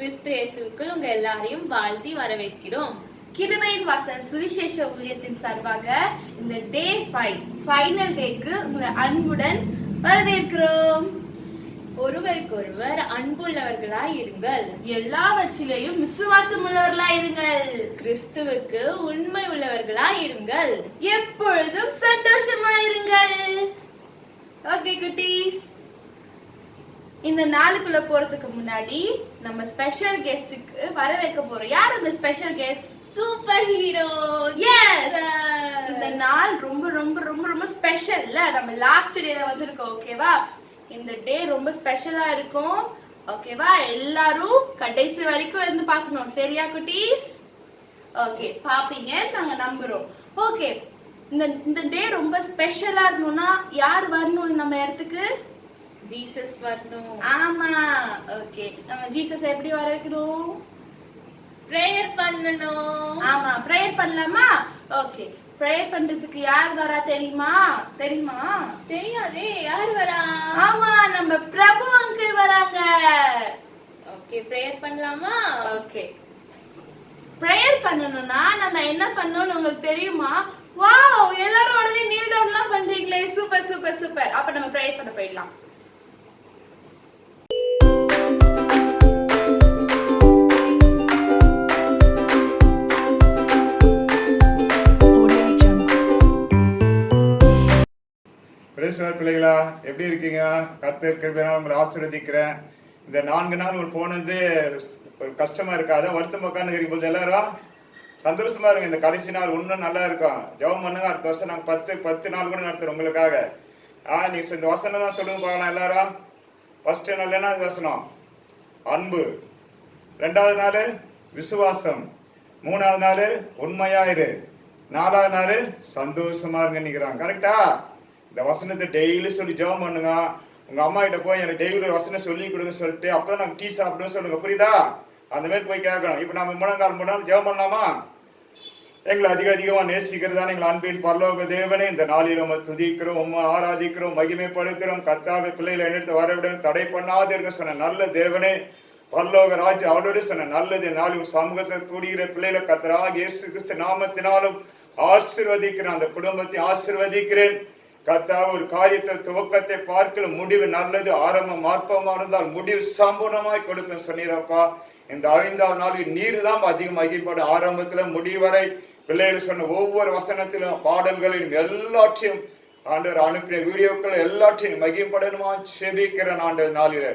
கிறிஸ்து இயேசுவுக்குள் உங்க எல்லாரையும் வாழ்த்தி வரவேற்கிறோம். கிருபையின் வாசல் சுவிசேஷ ஊழியத்தின் சார்பாக இந்த டே 5 ஃபைனல் டேக்கு உங்களை அன்புடன் வரவேற்கிறோம். ஒருவருக்கொருவர் அன்புள்ளவர்களாய் இருங்கள், எல்லாவற்றிலையும் விசுவாசம் உள்ளவர்களாய் இருங்கள், கிறிஸ்துவுக்கு உண்மை உள்ளவர்களாய் இருங்கள், எப்பொழுதும் சந்தோஷமாயிருங்கள். ஓகே குட்டீஸ், இந்த நாளுக்குள்ள போறதுக்கு முன்னாடி நம்ம ஸ்பெஷல் கெஸ்டுக்கு வர வைக்க போறோம். யார் அந்த special guest? Super hero. Yes, இந்த நாள் ரொம்ப ரொம்ப ரொம்ப ரொம்ப ஸ்பெஷல்ல. நம்ம லாஸ்ட் டேல வந்திருக்கோம். ஓகேவா? இந்த டே ரொம்ப ஸ்பெஷலா இருக்கும். ஓகேவா? எல்லாரும் கடைசி வரைக்கும் இருந்து பார்க்கணும். சரியா குட்டீஸ்? ஓகே, பாப்பீங்க நாங்க நம்புறோம். ஓகே, இந்த டே ரொம்ப ஸ்பெஷலா இருக்கணும்னா யார் வரணும் நம்ம இடத்துக்கு? ஜீசஸ் வரணும். ஆமா. ஓகே, நம்ம ஜீசஸ் எப்படி வர வைக்கணும்? பிரேயர் பண்ணணும். ஆமா, பிரேயர் பண்ணலாமா? ஓகே, பிரேயர் பண்றதுக்கு யார் வரா தெரியுமா? தெரியாதே, யார் வரா? ஆமா, நம்ம பிரபு அங்கிள் வராங்க. ஓகே, பிரேயர் பண்ணலாமா? ஓகே, பிரேயர் பண்ணனும்னா நம்ம என்ன பண்ணனும்னு உங்களுக்கு தெரியுமா? வாவ், எல்லாரும் உடனே நீல் டவுன்லாம் பண்றீங்களே. Super super super. அப்ப நம்ம பிரேயர் பண்ண போயிடலாம். பிள்ளைகளா, எப்படி இருக்கீங்க? கர்த்தர் கிருபையினால் உங்களை ஆசீர்வதிக்கிறேன். இந்த 4 நாள் உங்களுக்கு போனது ஒரு கஷ்டமா இருக்காது, வருத்தம் உட்காந்து இருக்கும்போது எல்லாரும் சந்தோஷமா இருங்க. இந்த கடைசி நாள் இன்னும் நல்லா இருக்கும். ஜெபம் பண்ணுங்க. அடுத்த வருஷம் நாங்கள் 10 நாள் கூட நடத்துறோம் உங்களுக்காக. நீங்க இந்த வசனம் தான் சொல்லுங்க பார்க்கலாம் எல்லாரும். ஃபர்ஸ்ட் நாள் என்ன வசனம்? அன்பு. 2வது நாள் விசுவாசம். 3வது நாள் உண்மையாயிரு. 4வது நாள் சந்தோஷமா இருங்க நினைக்கிறாங்க. கரெக்டா? இந்த வசனத்தை டெய்லி சொல்லி ஜெபம் பண்ணுங்க. உங்க அம்மா கிட்ட போய் எனக்கு டெய்லி ஒரு வசனம் சொல்லி கொடுங்க சொல்லிட்டு அப்பதான் நாங்கள் டீ சாப்பிடுன்னு சொல்லுங்க. புரியுதா? அந்த மாதிரி போய் கேட்கணும். இப்போ நம்ம முழங்கால் ஜெபம் பண்ணலாமா? எங்களை அதிகமா நேசிக்கிறதா எங்களை அன்பின் பரலோக தேவனே, இந்த நாளில் நம்ம துதிக்கிறோம், உம்மை ஆராதிக்கிறோம், மகிமைப்படுத்துகிறோம். கர்த்தாவே, பிள்ளைகளை எடுத்து வரவிட தடை பண்ணாது இருக்க சொன்ன நல்ல தேவனே, பரலோக ராஜ் அவளோடு சொன்ன நல்லது நாளும் சமூகத்தில் கூடுகிற பிள்ளைகளை கர்த்தராகிய இயேசு கிறிஸ்து நாமத்தினாலும் ஆசீர்வதிக்கிறேன். அந்த குடும்பத்தை ஆசீர்வதிக்கிறேன். கர்த்தாவே, ஒரு காரியத்தை துவக்கத்தை பார்க்கல முடிவு நல்லது, ஆரம்பம் அற்பமா இருந்தால் முடிவு சம்பூர்ணமாய் கொடுப்பேன் சொன்னீரப்பா. இந்த 5வது நாளில் நீர் தான் அதிகம் மகிழ்ப்படும். ஆரம்பத்துல முடிவரை பிள்ளைகள் சொன்ன ஒவ்வொரு வசனத்திலும் பாடல்களிலும் எல்லாற்றையும் ஆண்டவர் அனுப்பின வீடியோக்கள் எல்லாற்றையும் மகிழ்ப்படணுமா செபிக்கிறேன். ஆண்டவர் நாளில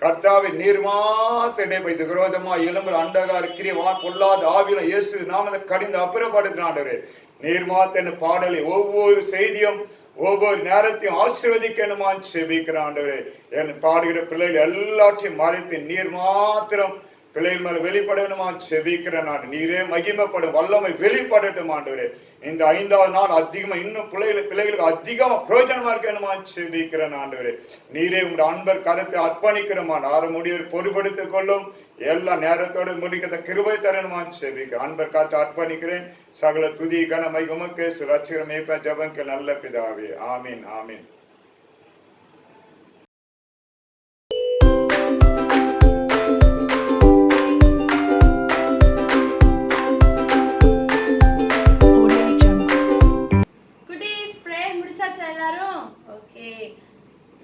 கர்த்தாவை நீர் மாத்திரை விரோதமா எலும்பு அண்டகார கிரிவா பொல்லாத ஆவியில இயேசு நாமத்தை கடிந்து அப்புறப்படுத்தின ஆண்டவரே, நீர் மாத்தின பாடலை ஒவ்வொரு செய்தியும் ஒவ்வொரு நேரத்தையும் ஆசீர்வதிக்கணுமா செபிக்கிறேன். ஆண்டவரே, என் பாடுகிற பிள்ளைகள் எல்லாற்றையும் மறைத்து நீர் மாத்திரம் பிள்ளைகள் மேல வெளிப்படணுமா செபிக்கிறேன். நான் நீரே மகிமைப்படும் வல்லமை வெளிப்படட்டும் ஆண்டவரே. இந்த 5வது நாள் அதிகமா இன்னும் பிள்ளைகளுக்கு அதிகமா பிரயோஜனமா இருக்கணுமா செபிக்கிறேன். ஆண்டவரே, நீரே உங்களுடைய அன்பர் கருத்தை அர்ப்பணிக்கிறோமா. ஆறு முடிவர் பொறுப்படுத்திக் கொள்ளும். எல்லா நேரத்தோடு முடிக்கிற கிருபை தரணுமா செபிக்கிறேன். அன்பர் காத்து அர்ப்பணிக்கிறேன். சகல துதி கனமை உமக்கு ரட்சகர் மேய்ப்ப ஜெபங்க நல்ல பிதாவே. ஆமீன் ஆமீன்.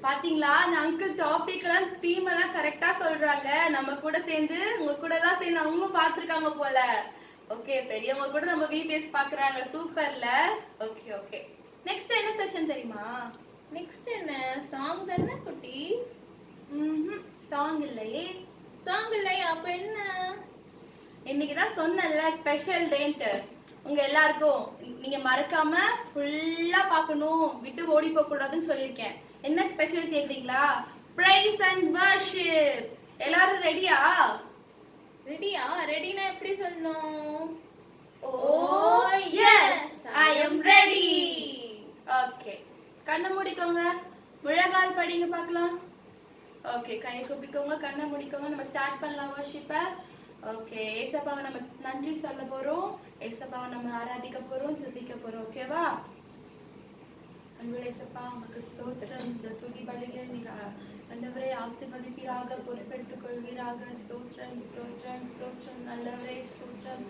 பாத்தீங்களா, அந்த அங்கிள் டாபிக் எல்லாம் தீம் எல்லாம் கரெக்டா சொல்றாங்க. நம்ம கூட சேர்ந்து உங்க கூட எல்லாம் சேர்ந்து அவங்களும் பாத்துருக்காங்க போல. ஓகே, பெரியவங்க கூட நம்ம விபிஎஸ் பாக்குறாங்க. சூப்பர்ல. ஓகே ஓகே, நெக்ஸ்ட் என்ன செஷன் தெரியுமா? நெக்ஸ்ட் என்ன? சாங் தானே குட்டீஸ்? சாங் இல்லையே. சாங் இல்லையா? அப்ப என்ன? இன்னைக்குதான் சொன்னல ஸ்பெஷல் டேன்ட்டு. உங்க எல்லாருக்கும் நீங்க மறக்காம ஃபுல்லா பாக்கணும், விட்டு ஓடி போக கூடாதுன்னு சொல்லியிருக்கேன். என்ன ஸ்பெஷல் கேக்குறீங்களா? Praise and worship. எல்லாரும் ரெடியா? ரெடினா எப்படி சொல்லணும்? O yes, I am ready. Okay, கண்ணை மூடிக்கோங்க, முழங்கால் படிங்க பார்க்கலாம். ஓகே, கையை குப்பிக்கோங்க, கண்ணை மூடிக்கோங்க. நம்ம ஸ்டார்ட் பண்ணலாம் வர்ஷிப்பை. ஓகே, ஏசப்பாவை நம்ம நன்றி சொல்ல போறோம். ஏசப்பாவை நம்ம ஆராதிக்க போறோம், துதிக்க போறோம். ஓகேவா? அன்புள்ள இயேசப்பா உமக்கு ஸ்தோத்திரம். துதி பலிகள் நீர் ஆண்டவரே ஆசீர்வதிப்பீராக, பொறுப்பெடுத்துக் கொள்வீராக. ஸ்தோத்திரம் ஸ்தோத்திரம் ஸ்தோத்திரம். நல்லவரே ஸ்தோத்திரம்,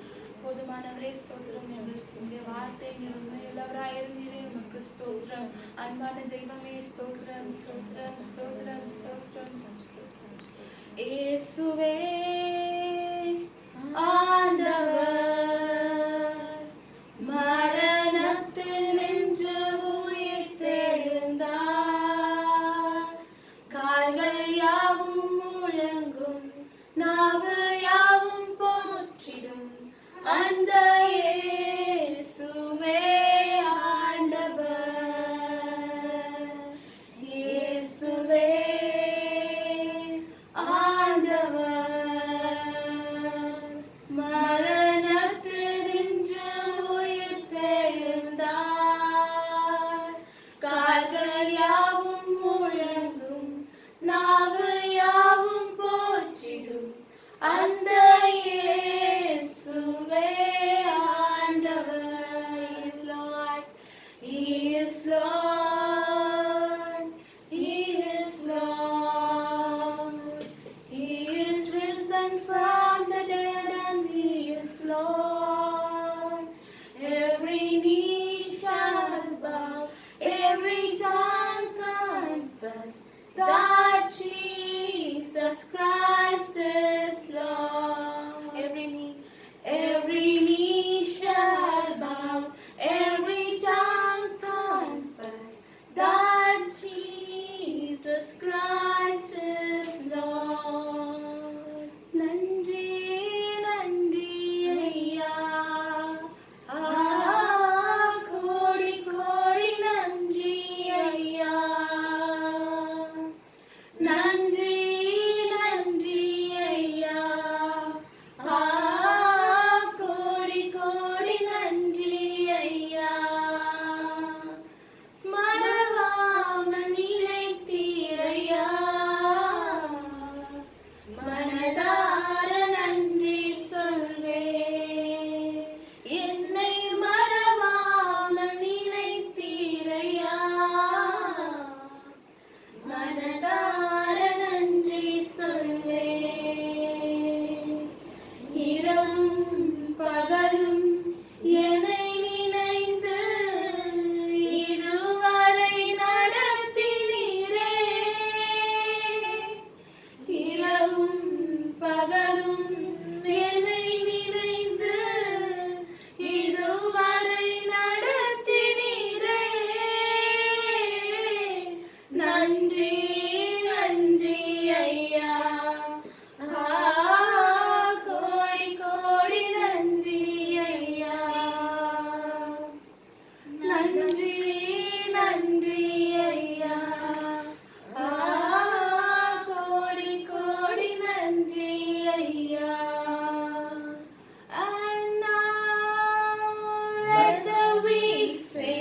போதுமானவரே ஸ்தோத்திரம். எங்களுடைய வார்த்தை நீர் உண்மையுள்ளவராய் இருந்தீரே, உமக்கு ஸ்தோத்திரம். அன்பான தெய்வமே ஸ்தோத்திரம் ஸ்தோத்திரம் ஸ்தோத்திரம் ஸ்தோத்திரம் ஸ்தோத்திரம். இயேசுவே ஆண்டவர் மரணத்தினின்று உயிர்த்தெழுந்தார். கால்கள் யாவும் முழங்கும், நாவு யாவும் போற்றிடும் அந்த இயேசுவே ஆண்டவர். இயேசுவே ஆண்டவர் மரணத்தினின்று உயிர்த்தெழுந்தார். கால்கள் யாவும் முழங்கும், நாவு யாவும் போற்றிடும் அந்த இயேசுவே ஆண்டவர். He is Lord, He is Lord, He is risen from the dead and He is Lord. Every knee shall bow, every tongue confess that Jesus Christ is Lord. Every knee shall bow, every tongue confess that Jesus Christ is Lord. நன்றி நன்றி ஐயா, கோடி கோடி நன்றி ஐயா. நன்றி நன்றி ஐயா, கோடி கோடி நன்றி ஐயா. மறவாமல் நினைத்தீரையா, மனதார நன்றி சொல்வேன். என்னை மறவாமல் நினைத்தீரையா, மனதார நன்றி சொல்வேன். இரவும் பகலும் என்னை நினைந்து இதுவரை நடத்தினீரே. இரவும் பகலும் என்னை நினைந்து இதுவரை நடத்தினீரே. நன்றி நன்றி ஐயா, கோடி கோடி நன்றி ஐயா. நன்றி நன்றி ஐயா, கோடி கோடி நன்றி ஐயா. And now let the weak say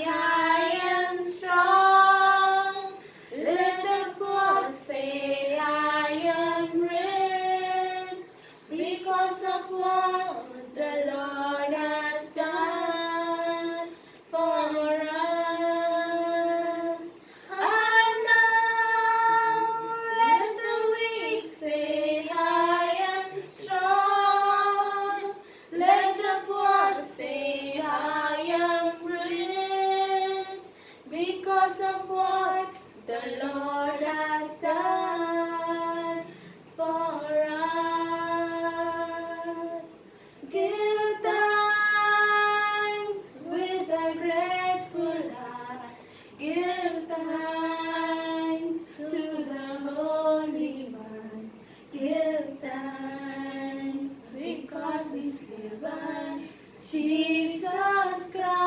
I am strong. Let the poor say I am rich because of what the Lord has done for us. And now let the weak say I am strong. Let the poor say I am rich because of what the Lord has done for us. Give thanks with a grateful heart. Give thanks to the Holy One. Give thanks because He's given Jesus Christ,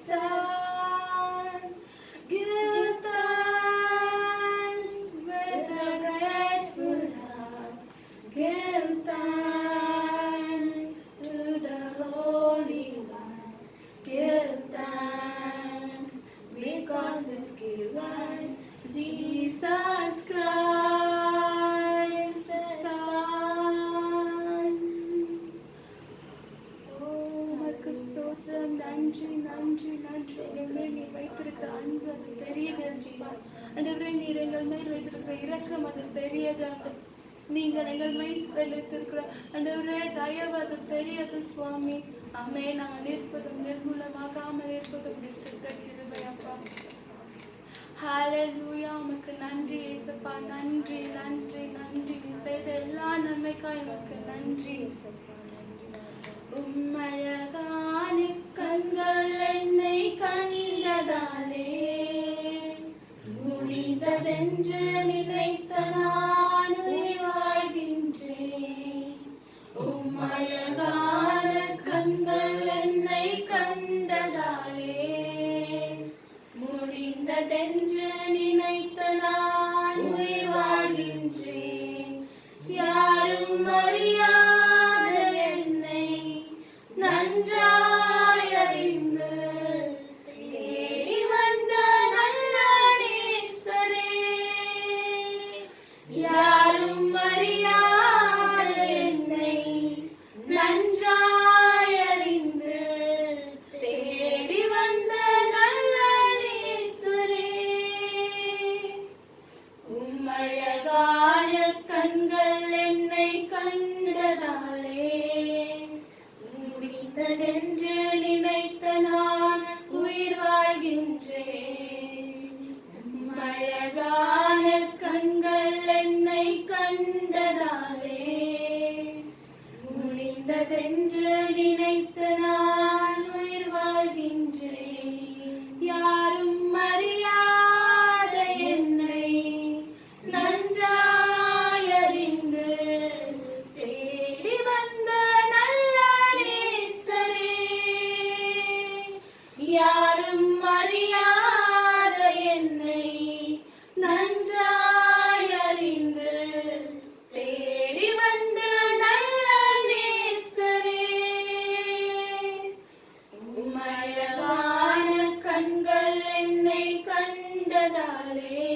Son. Give thanks எங்கள் மேல் நீர் வைத்திருக்கிற அன்பு அது பெரியது ஏசப்பா. ஆண்டவரே, நீர் எங்கள் மேல் வைத்திருக்கிற இரக்கம் அது பெரியது. நீங்கள் எங்கள் மேல் வைத்திருக்கிற ஆண்டவரே தயவு அது பெரியது சுவாமி. அம்மே, நாங்கள் இருப்பதும் நிர்மூலமாகாமல் இருப்பதும் சித்த கிருபை அப்பா. ஹalleluya. உமக்கு நன்றி ஏசப்பா. நன்றி நன்றி நன்றி. நீ செய்த எல்லா நன்மைக்காய் உமக்கு நன்றி ஏசப்பா. உம்மழகான கண்கள் என்னை கண்டதாலே முடிந்ததென்று நினைத்த நான் வாழ்கின்றேன். உம்மழகான கண்கள் என்னை கண்டதாலே முடிந்ததென்று நினைத்த நான் வாழ்கின்றேன். யாரும் அறியாத என்னை நன்றாய் அறிந்து தேடி வந்த நல்ல நேசரே, யாரும் அறியாத என்னை நன்றாய் அறிந்து தேடி வந்த நல்ல நேசரே, உம்மழகான கண்கள் என்னை கண்டதாலே முடிந்ததென்று நினைத்த நான் உயிர் வாழ்கின்றேன். உம்மழகான கண்கள் என்னை கண்டதாலே முடிந்ததென்று நினைத்த நான் உயிர் வாழ்கின்றேன். யாரும் அறியாத என்னை நன்றாய் அறிந்து தேடி வந்த நல்ல நேசரே, யாரும் அறியாத என்னை நன்றாய் அறிந்து தேடி வந்த நல்ல நேசரே, உம்மழகான கண்கள் என்னை கண்டதாலே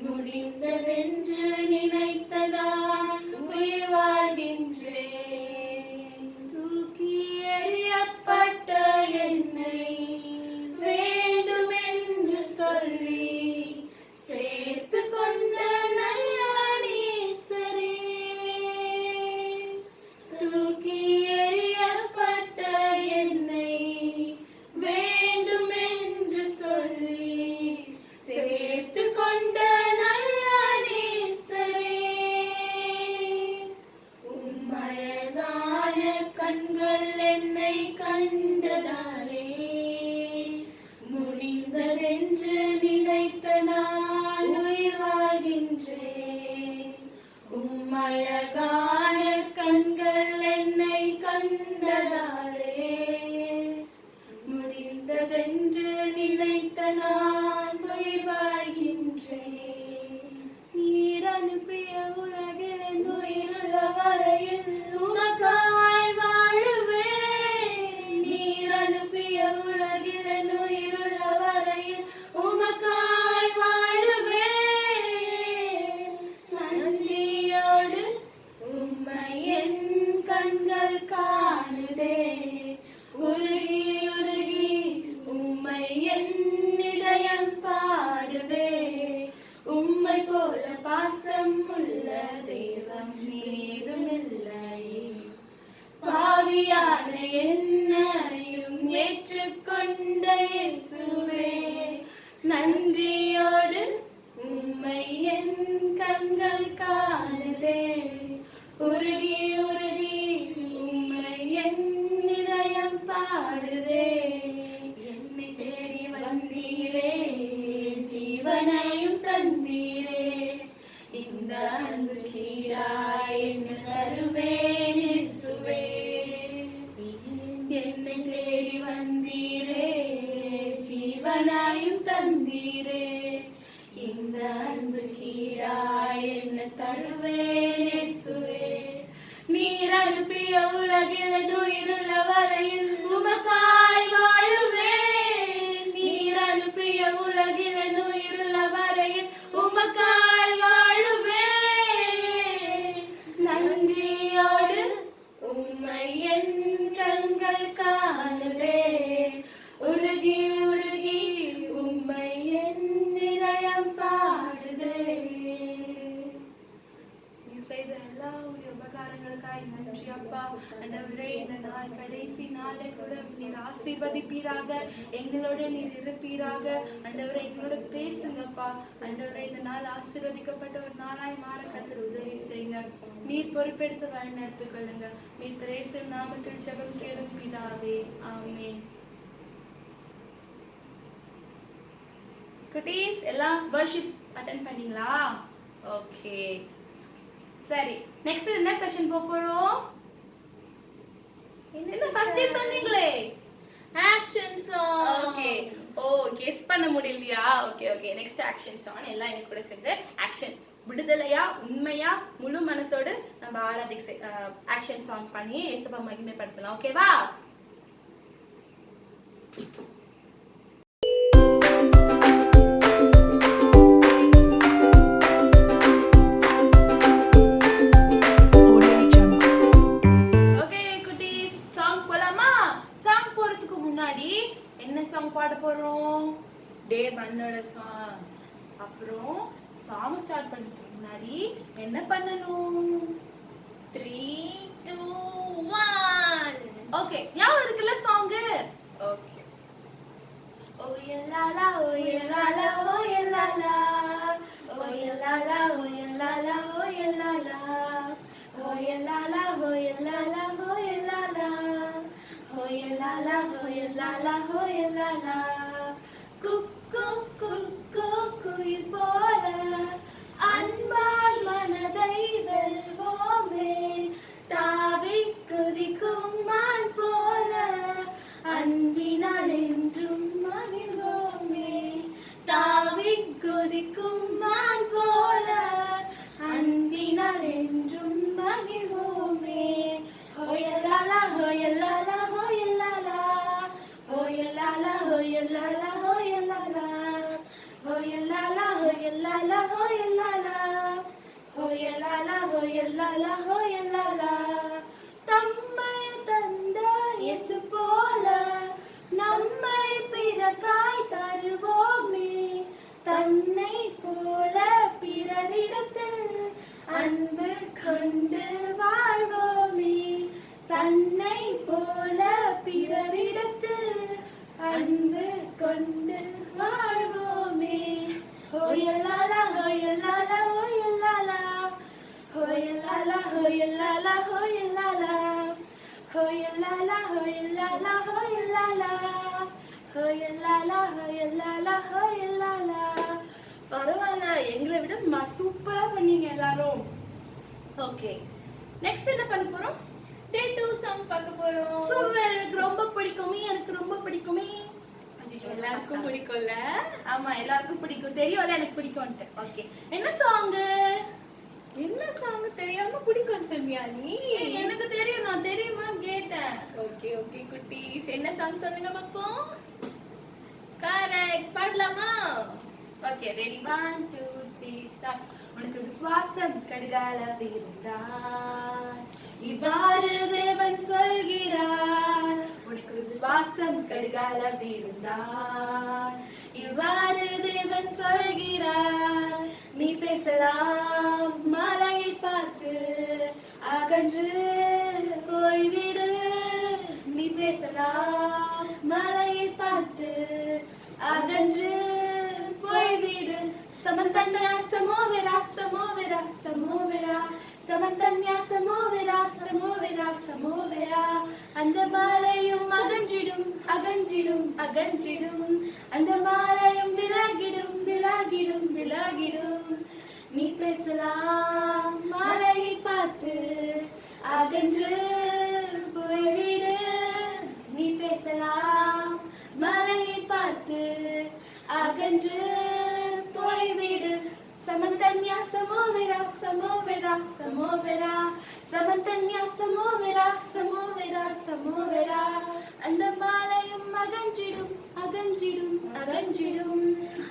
முடிந்ததென்று நினைத்த நான் உயிர் வாழ்கின்றேன். தூக்கி எறியப்பட்ட என்னை வேண்டுமென்று சொல்லி சேர்த்து கொண்ட நல்ல நேசரே, தூக்கி எறியப்பட்ட என்னை வேண்டுமென்று சொல்லி சேர்த்து கொண்ட நல்ல நேசரே, உம்மழகான கண்கள் என்னை கண்டதாலே முடிந்ததென்று நினைத்த நான் உயிர் வாழ்கின்றேன். உம்மழகான கண்கள் என்னை கண்டதாலே முடிந்ததென்று நினைத்த நான் உயிர் வாழ்கின்றேன். நீர் அனுப்பிய உலகில் என் உயிருள்ள வரையில் உமக்காய் வாழுவேன். நீர் அனுப்பிய உலகில் என் உயிருள்ள வரையில் உமக்காய் வாழுவேன். நன்றியோடு உம்மை என் கண்கள் காணுதே, உருகி உருகி உம்மை என் இதயம் பாடுதே. உம்மை போல பாசம் உள்ள தெய்வம் ஏதுமில்லை. பாவியான என்னையும் ஏற்றுக்கொண்ட இயேசுவே, நன்றியோடு உம்மை என் கண்கள் காணுதே, உருகி உருகி உம்மை என் இதயம் பாடுதே. என்னை தேடி வந்தீரே, ஜீவனையும் தந்தீரே, இந்த அன்பு கீழாய் என்ன தருவேன் இயேசுவே. என்னை தேடி வந்தீரே, ஜீவனையும் தந்தீரே, இந்த அன்பு கீழாய் என்ன தருவேன் இயேசுவே. நீர் அனுப்பிய உலகில் உயிருள்ள வரையில் உமக்காய் வாழுவேன். நீர் அனுப்பிய உலகில் உயிருள்ள வரையில் உமக்காய் வாழுவேன். நன்றியோடு உம்மை என் கண்கள் காணுதே, ஒரு ஆசீர்வதிப்பீராக, எங்களோட நீர் இருப்பீராக. ஆண்டவரே எங்களோட பேசுங்கப்பா. ஆண்டவரே இந்த நாள் ஆசீர்வதிக்கப்பட்ட ஒரு நாளாய் மாற கர்த்தர் உதவி செய்யுங்க. நீர் பொறுப்பெடுத்து வழி நடத்திக் கொள்ளுங்க. மீட்பர் இயேசு நாமத்தில் ஜெபம் கேளும் பிதாவே, ஆமென். குட்டீஸ் எல்லாம் வர்ஷிப் அட்டெண்ட் பண்ணீங்களா? ஓகே, சரி. நெக்ஸ்ட் என்ன செஷன் போறோம்? என்ன ஃபர்ஸ்ட் டே சொன்னீங்களே ஆக்ஷன் சாங். ஓகே, ஓ கெஸ் பண்ண முடியலையா? Okay okay, next action song. எல்லாம் எங்க கூட சேர்ந்து ஆக்ஷன். விடுதலையா, உண்மையா, முழு மனசோடு நம்ம ஆக்ஷன் சாங் பண்ணி இயேசுவை மகிமைப்படுத்தலாம். ஓகேவா? பாட போறோம் டே 1 சாங். அப்புறம் சாங் ஸ்டார்ட் பண்றதுக்கு முன்னாடி என்ன பண்ணணும்? 3 2 1. ஓகே, ஞாபகம் இருக்குல்ல சாங்? ஓகே. ஓ யலாலா ஓ யலாலா ஓ யலாலா ஓ யலாலா ஓ யலாலா ஓ யலாலா ஓ யலாலா ஓ யலாலா ஓ யலாலா ஓ யலாலா ஓ யலாலா ஓ யலாலா. குக்கு குக்கு குயில் போல அன்பால் மனதை வெல்வோமே, தாவி குதிக்கும் மான் போல அன்பினால் என்றும் மகிழ்வோமே, தாவி குதிக்கும் மான் போல அன்பினால் என்றும் மகிழ்வோமே. ஹோயலாலா ஹோயலாலா ஹோயலாலா ஹோயலாலா ஹோயலாலா ஹோயலாலா ஹோயலாலா ஹோயலாலா ஹோயலாலா ஹோயலாலா ஹோயலாலா ஹோயலாலா. தம்மை தந்த இயேசு போல நம்மை பிறக்காய் தருவோமே, தன்னை போல பிறரிடத்தில் அன்பு கொண்டு வாழ்வோமே, தன்னை போல பிறரிடத்தில் அன்பு கொண்டு வாழ்வோமே. ஹோயலாலா ஹோயலாலா ஹோயலாலா ஹோயலாலா ஹோயலாலா ஹோயலாலா ஹோயலாலா ஹோயலாலா ஹோயலாலா ஹோயலாலா ஹோயலாலா ஹோயலாலா. பரவாயில்ல, எங்களை விட சூப்பரா பண்ணீங்க எல்லாரும். ஓகே, நெக்ஸ்ட் என்ன பண்ண போறோம்? டே 2 சாங் பார்க்க போறோம். சூப்பர், எனக்கு ரொம்ப பிடிக்குமே, எனக்கு ரொம்ப பிடிக்குமே. எல்லாருக்கும் பிடிக்கும்ல? ஆமா, எல்லாருக்கும் பிடிக்கும், தெரியும்ல எனக்கு பிடிக்கும்ட்டு. ஓகே, என்ன சாங்? என்ன சாங் தெரியாம பிடிக்கும்னு சொன்னியா நீ? எனக்கு தெரியும், நான் தெரியுமான்னு கேட்டேன். ஓகே ஓகே குட்டீஸ், என்ன சாங் சொல்லுங்க பாப்போம். கரெக்ட், பாடலாமா? Okay, ready 1 2 3 start. உனக்கு விசுவாசம் கடுகால இருந்தால் இவ்வாறு தேவன் சொல்கிறார். உனக்கு விசுவாசம் கடுகால இருந்தால் இவ்வாறு தேவன் சொல்கிறார். நீ பேசலாம் மலையை பார்த்து அகன்று போய்விடு. நீ பேசலாம் மலையை பார்த்து அகன்று போய்விடு. சமந்தன்யா சமோவெரா சமோவெரா சமோவெரா சமந்தன்யா சமோவெரா சமோவெரா சமோவெரா. அந்த மாலையும் அகன்றிடும் அகன்றிடும் அகன்றிடும். அந்த மாலையும் விலகிடும் விலகிடும் விலகிடும். நீ பேசலாம் மாலையை பார்த்து அகன்று போய்விடு. நீ பேசலாம் மலையை பார்த்து அகன்று போய்விடு. சமந்தன்யா சமோவெரா சமோவெரா சமோவெரா சமந்தன்யா சமோவெரா சமோவெரா சமோவெரா. அந்த மாலையும் அகன்றிடும் அகன்றிடும் அகன்றிடும்.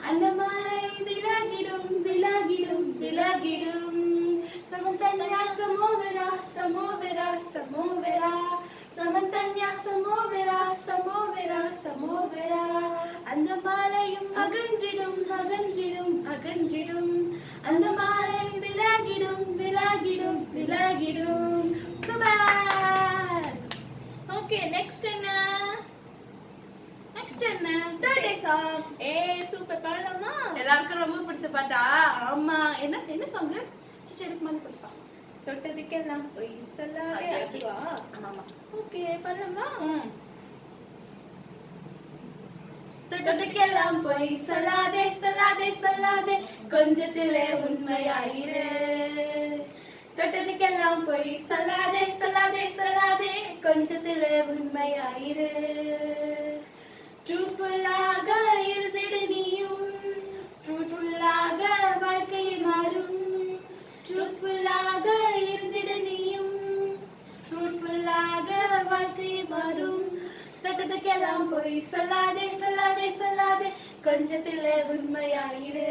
அந்த மாலையும் விலகிடும் விலகிடும் விலகிடும். சமந்தன்யா சமோவெரா சமோவெரா சமோவெரா சமந்தன்யா சமோவெரா சமோவெரா சமோவெரா. அந்த மாலையும் அகன்றிடும் அகன்றிடும் அகன்றிடும். அந்த மாலையும் விலகிடும் விலகிடும் விலகிடும். சூப்பர். ஓகே, நெக்ஸ்ட் என்ன? நெக்ஸ்ட் என்ன தேர்ட் டே சாங். சூப்பர் பாடலாமா? எல்லாருக்கும் ரொம்ப பிடிச்ச பாட்டா? ஆமா. என்ன என்ன சாங்? எனக்கு மாதிரி பிடிச்ச பாட்டு. தொட்டதுக்கெல்லாம் போய் சொல்லாதே. அதுவா? ஆமா. ஓகே பாடலாமா? தொட்டதுக்கெல்லாம் போய் சொல்லாதே சொல்லாதே சொல்லாதே கொஞ்சத்திலே உண்மையாயிரு. தொட்டதுக்கெல்லாம் போய் சொல்லாதே சொல்லாதே சொல்லாதே கொஞ்சத்திலே உண்மையாயிரு. ட்ரூத்ஃபுல்லாக இருந்திடு நீயும், ஃப்ரூட்ஃபுல்லாக வாழ்க்கை மாறும். ட்ரூத்ஃபுல்லாக இருந்திடு நீயும், ஃப்ரூட்ஃபுல்லாக வாழ்க்கை மாறும். தொட்டதுக்கெல்லாம் போய் சொல்லாதே சொல்லாதே சொல்லாதே கொஞ்சத்திலே உண்மையாயிரு.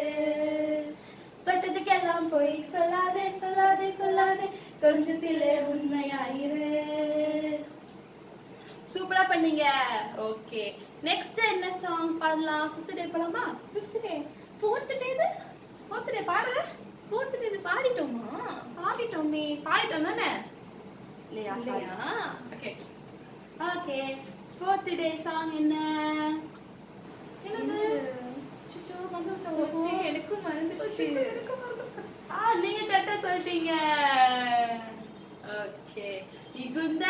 தொட்டதுக்கெல்லாம் போய் சொல்லாதே சொல்லாதே சொல்லாதே கொஞ்சத்திலே உண்மையாயிரு. சூப்பரா பண்ணீங்க. ஓகே நெக்ஸ்ட் என்ன சாங் பாடலாம்? 5th டே போலாமா? 5th டே 4th டே இது 4th டே பாடல? 4th டே இது பாடிட்டோமா? பாடிட்டோமே. பாடிட்டோம் தானே? இல்லையா? இல்லையா? ஓகே ஓகே 4th டே சாங் என்ன? என்னது? சுச்சு போச்சு, எனக்கும் மறந்துடுச்சு. நீங்க கரெக்டா சொல்லிட்டீங்க. ஓகே மிகுந்த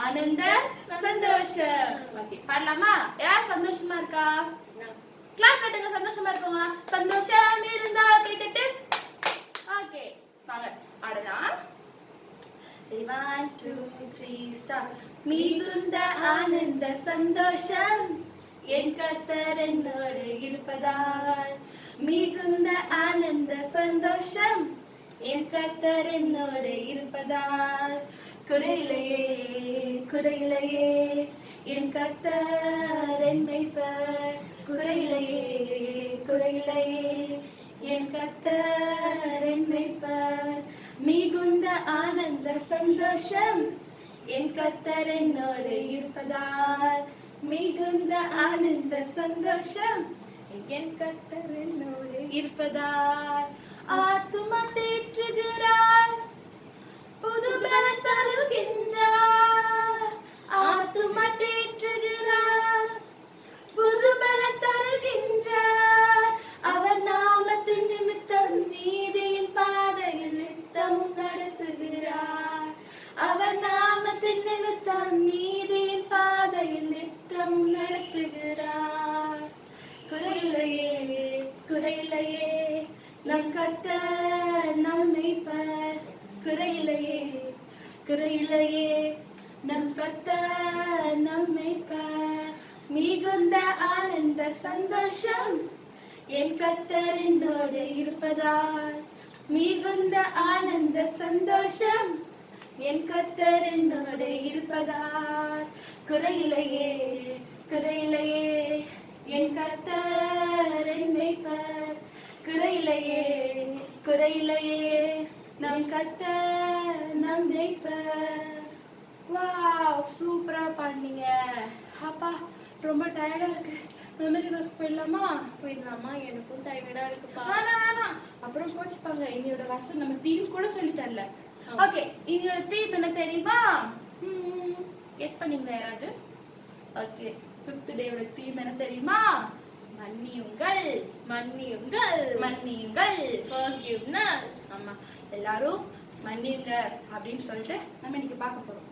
ஆனந்த சந்தோஷம். ஓகே பாடலாமா? யார் சந்தோஷமா இருக்கா? கிளாப் தட்டுங்க. சந்தோஷமா இருக்கவங்க சந்தோஷம் இருந்தா கை தட்டு. ஓகே வாங்க ஆடலாம். 1 2 3 ஸ்டார்ட். மிகுந்த ஆனந்த சந்தோஷம் என் கர்த்தர் என்னோடு இருப்பதால். மிகுந்த ஆனந்த சந்தோஷம் என் கர்த்தர் என்னோடு இருப்பதால். குறையிலையே குறையிலையே என் கர்த்தர் என் மேய்ப்பர். குறையிலையே குறையிலையே என் கர்த்தர் என் மேய்ப்பர். மிகுந்த ஆனந்த சந்தோஷம் என் கர்த்தர் என்னோடு இருப்பதால். மிகுந்த ஆனந்த சந்தோஷம் என் கர்த்தர் என்னோடு இருப்பதால். ஆத்துமா தேற்றுகிறார், புது பலம் தருகின்றார். ஆத்துமா தேற்றுகிறார், புது பலம் தருகின்றார். அவர் நாமத்தின் நிமித்தம் நீதியின் பாதையில் நித்தமும் நடத்துகிறார். அவர் நாமத்தின் நிமித்தம் நீதியின் பாதையில் நித்தமும் நடத்துகிறார். குறையிலையே குறையிலையே நம் கர்த்தர் நம் மேய்ப்பர். குறையிலையே குறையிலையே நம் கர்த்தர் நம் மேய்ப்பர். மிகுந்த ஆனந்த சந்தோஷம் என் கர்த்தர் என்னோடு இருப்பதால். மிகுந்த ஆனந்த சந்தோஷம் என் கர்த்தர் என்னோடு இருப்பதால். குறையிலையே குறையிலையே என் கர்த்தர் என் மேய்ப்பர். குறையிலையே குறையிலையே நம் கர்த்தர் நம் மேய்ப்பர். வாவ் சூப்பரா பாடுனீங்க. அப்பா ரொம்ப டயர்டா இருக்கு. மெமரி வர்க் போயிடலாமா? போயிடலாமா? எனக்கும் டயர்டா இருக்குப்பா. வேணாம் வேணாம் அப்புறம் கோச்சுப்பாங்க. இன்னையோட வருஷம் நம்ம தீம் கூட சொல்லி தரல. ஓகே இன்னையோட தீம் என்ன தெரியுமா? கெஸ் பண்ணீங்களா யாராவது? ஓகே 5th டேயோட தீம் என்ன தெரியுமா? மன்னியுங்கள் மன்னியுங்கள் மன்னியுங்கள். forgiveness. ஆமா எல்லாரும் மன்னியுங்க அப்படின்னு சொல்லிட்டு நம்ம இன்னைக்கு பார்க்க போறோம்.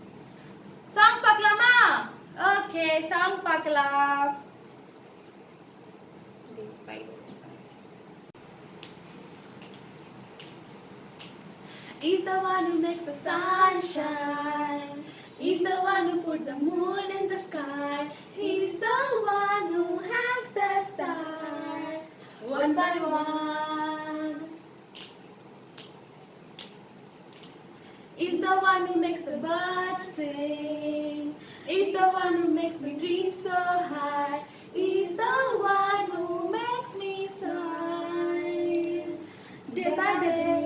சாங் பார்க்கலாமா? ஓகே சாங் பார்க்கலாம். He's the one who makes the sun shine. He's the one who put the moon in the sky. He's the one who hangs the star one by one. He's the one who makes the birds sing. He's the one who makes me dream so high. He's the one who makes me smile day by day.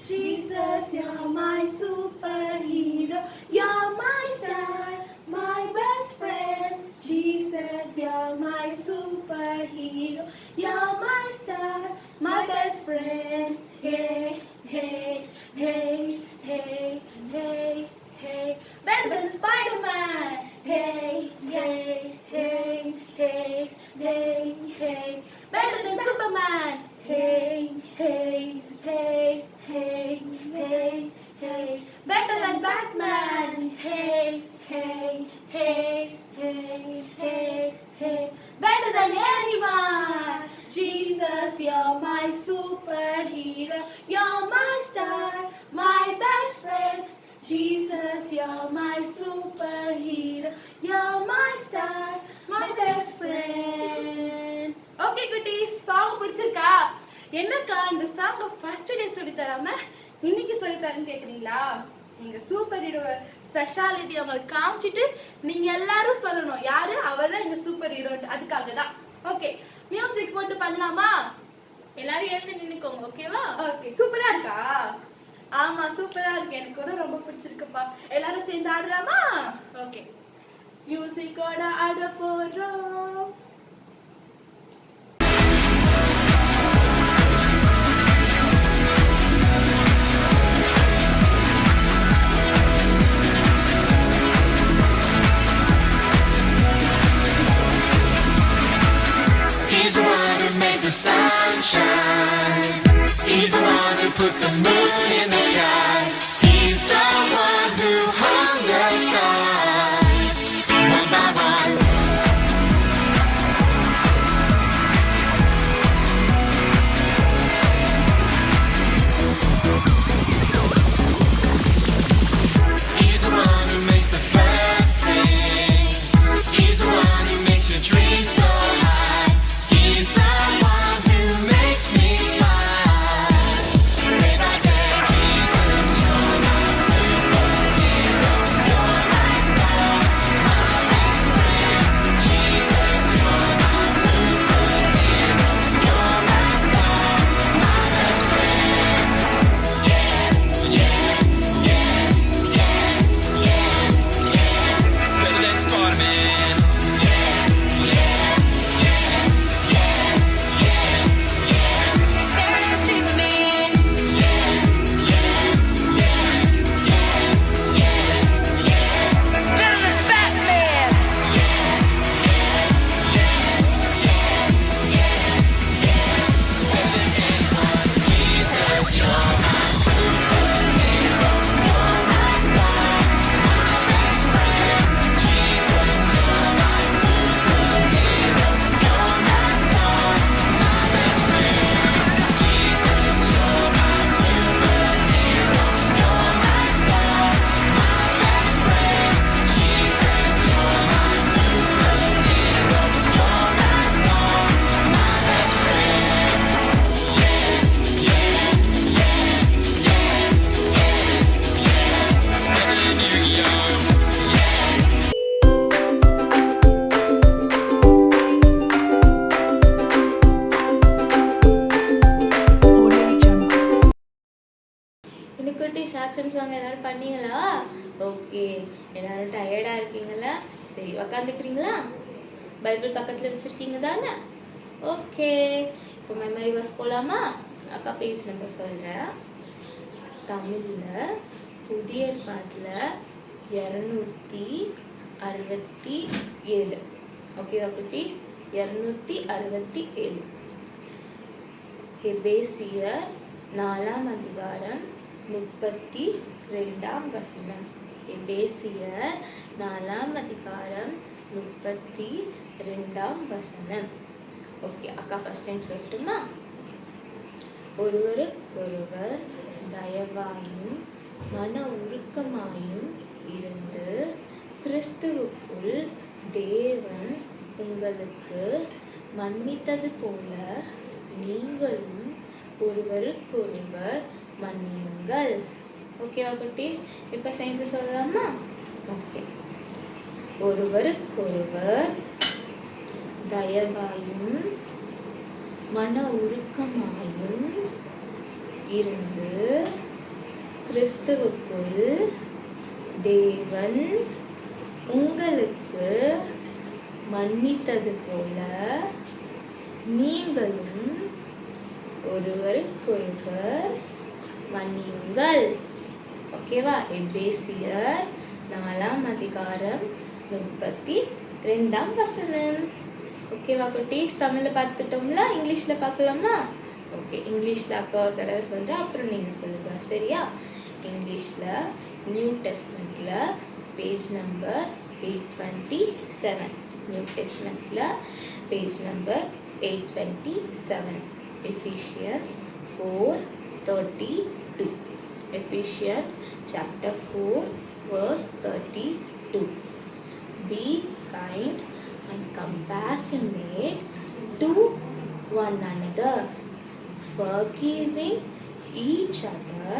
Jesus, you're my superhero. You're my star, my best friend. Jesus, you're my superhero. You're my star, my best friend. Hey, hey, hey, hey, hey, hey. Better than Spider-Man. Hey, hey, hey, hey, hey, hey. Better than Superman. Hey, hey, hey, hey, hey, hey. Better than Batman. Hey, hey, hey, hey, hey, hey. Better than anyone. Jesus, you're my superhero. You're my star, my best friend. Jesus, you're my superhero. You're my star, my best friend. Okay, குட்டீஸ், song பிடிச்சிருக்கா? என்னக்கா இந்த song first day சொல்லி தராம இன்னைக்கு சொல்லி தரேன்னு கேக்குறீங்களா? எங்க சூப்பர் ஹீரோ ஸ்பெஷாலிட்டி உங்களுக்கு காமிச்சிட்டு நீங்க எல்லாரும் சொல்லணும் யாரு அவதான் எங்க சூப்பர் ஹீரோ. அதுக்காக தான். ஓகே, மியூசிக் போட்டு பண்ணலாமா? எல்லாரும் எழுந்து நின்னுக்கோங்க, ஓகேவா? ஓகே, சூப்பரா இருக்கா? ஆமா, சூப்பரா இருக்கு. எனக்கு கூட ரொம்ப பிடிச்சிருக்குப்பா. எல்லாரும் சேர்ந்து ஆடலாமா? ஓகே, மியூசிக்கோட ஆட போறோம். He's the one who makes the sun shine. He's the one who puts the moon in the sky. He's the one who hung the stars one by one. He's the one who makes the birds sing. He's the one who makes your dreams so high. He's the one who makes me smile. Day by day, Jesus, you're my superhero. You're my star, my best friend. Jesus, you're my superhero. You're my star, my best friend. Yeah, yeah, yeah, yeah, yeah, yeah. Better than Spider-Man. Yeah, yeah, yeah, yeah, yeah, yeah. Better than Superman. Yeah, yeah, yeah, yeah, yeah, yeah. Better than Batman. Yeah, yeah, yeah, yeah, yeah, yeah. Better than anyone. Jesus, you're my superhero. You're my star, my best friend. Jesus, you're my superhero. You're my star, my best friend. Jesus, you're my superhero. You're my star, my best friend. Jesus, you're my superhero. You're my star, my best friend. Yeah, yeah, yeah, yeah, yeah, yeah. Better than Yu-Gi-Oh! இன்னைக்கு குட்டி action song எல்லாரும் பண்ணீங்களா? Okay, எல்லாரும் டயர்டா இருக்கீங்களா? சரி, உக்காந்துக்கிறீங்களா? Bible பக்கத்துல வச்சிருக்கீங்க தானே? ஓகே, இப்போ மெமரி வர்ஸ் போலாமா? அப்பா பேஜ் நம்பர் சொல்றேன். தமிழ்ல புதிய ஏற்பாட்டுல 267. ஓகேவா குட்டீஸ்? 267. எபேசியர் 4ஆம் அதிகாரம் 32ஆம் வசனம். எபேசியர் 4ஆம் அதிகாரம் 32ஆம் வசனம். ஓகே, அக்கா ஃபர்ஸ்ட் டைம் சொல்லட்டுமா? ஒருவருக்கொருவர் தயவாயும் மன உருக்கமாயும் இருந்து கிறிஸ்துவுக்குள் தேவன் உங்களுக்கு மன்னித்தது போல நீங்களும் ஒருவருக்கொருவர் மன்னியுங்கள். ஓகேவா குட்டீஸ்? இப்போ சேர்ந்து சொல்லலாமா? ஓகே, ஒருவருக்கொருவர் தயவாயும் மன உருக்கமாயும் இருந்து கிறிஸ்துவுக்குள் தேவன் உங்களுக்கு மன்னித்தது போல நீங்களும் ஒருவருக்கொருவர் மன்னியுங்கள். ஓகேவா? எபேசியர் 4ஆம் அதிகாரம் 32ஆம் வசனம். ஓகேவா குட்டீஸ்? தமிழில் பார்த்துட்டோம்ல, இங்கிலீஷில் பார்க்கலாமா? ஓகே, இங்கிலீஷில் அக்கா ஒரு தடவை சொல்கிறேன், அப்புறம் நீங்கள் சொல்லுங்க, சரியா? இங்கிலீஷில் நியூ டெஸ்ட்மெண்ட்டில் பேஜ் நம்பர் 827. நியூ டெஸ்ட்மெண்ட்டில் page number 827. Ephesians 4:32. Ephesians chapter 4 verse 32. Be kind and compassionate to one another, forgiving each other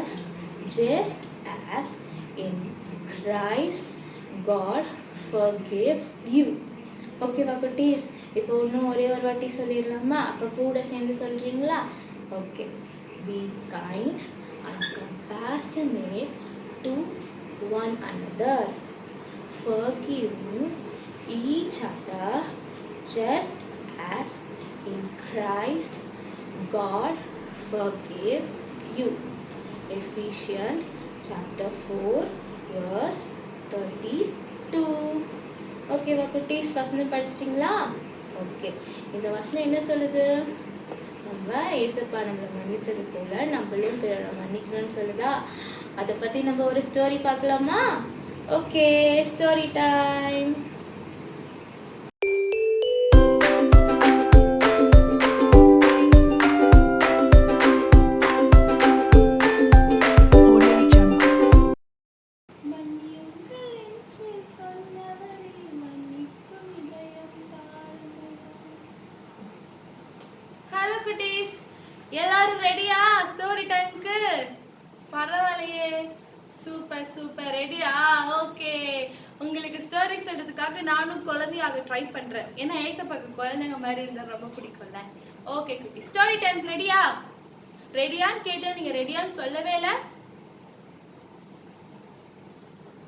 just as in Christ God forgave you. ஓகேவா குட்டீஸ்? இப்போ இன்னும் ஒரே ஒரு வாட்டி சொல்லிடலாமா? அப்போ கூட சேர்ந்து சொல்கிறீங்களா? Okay. Be kind and compassionate to one another, forgiving each other just as in Christ God forgave you. Ephesians chapter 4 verse 32. ஓகேவா குட்டீஸ்? வசனம் படிச்சிட்டிங்களா? ஓகே. இந்த வசனம் என்ன சொல்லுது? நம்ம ஏசப்பா நம்மளை மன்னிச்சது போல நம்மளும் பிறரை மன்னிக்கணும்னு சொல்லுதா? அதை பற்றி நம்ம ஒரு ஸ்டோரி பார்க்கலாமா? Okay, story time. ஹலோ குட்டீஸ், எல்லாரும் ரெடியா ஸ்டோரி டைம்க்கு? பரவாயில்லையே, சூப்பர் சூப்பர், ரெடியா? ஓகே. உங்களுக்கு ஸ்டோரி சொல்றதுக்காக நானும் குழந்தையாக ட்ரை பண்றேன். ஏன்னா ஏசப்பாக்கு குழந்தைங்க மாதிரி இருந்தா ரொம்ப பிடிக்கும்ல. ஓகே குட்டி, ஸ்டோரி டைம்க்கு ரெடியா? ரெடியான்னு கேட்டேன், நீங்க ரெடியான்னு சொல்லவே இல்லை.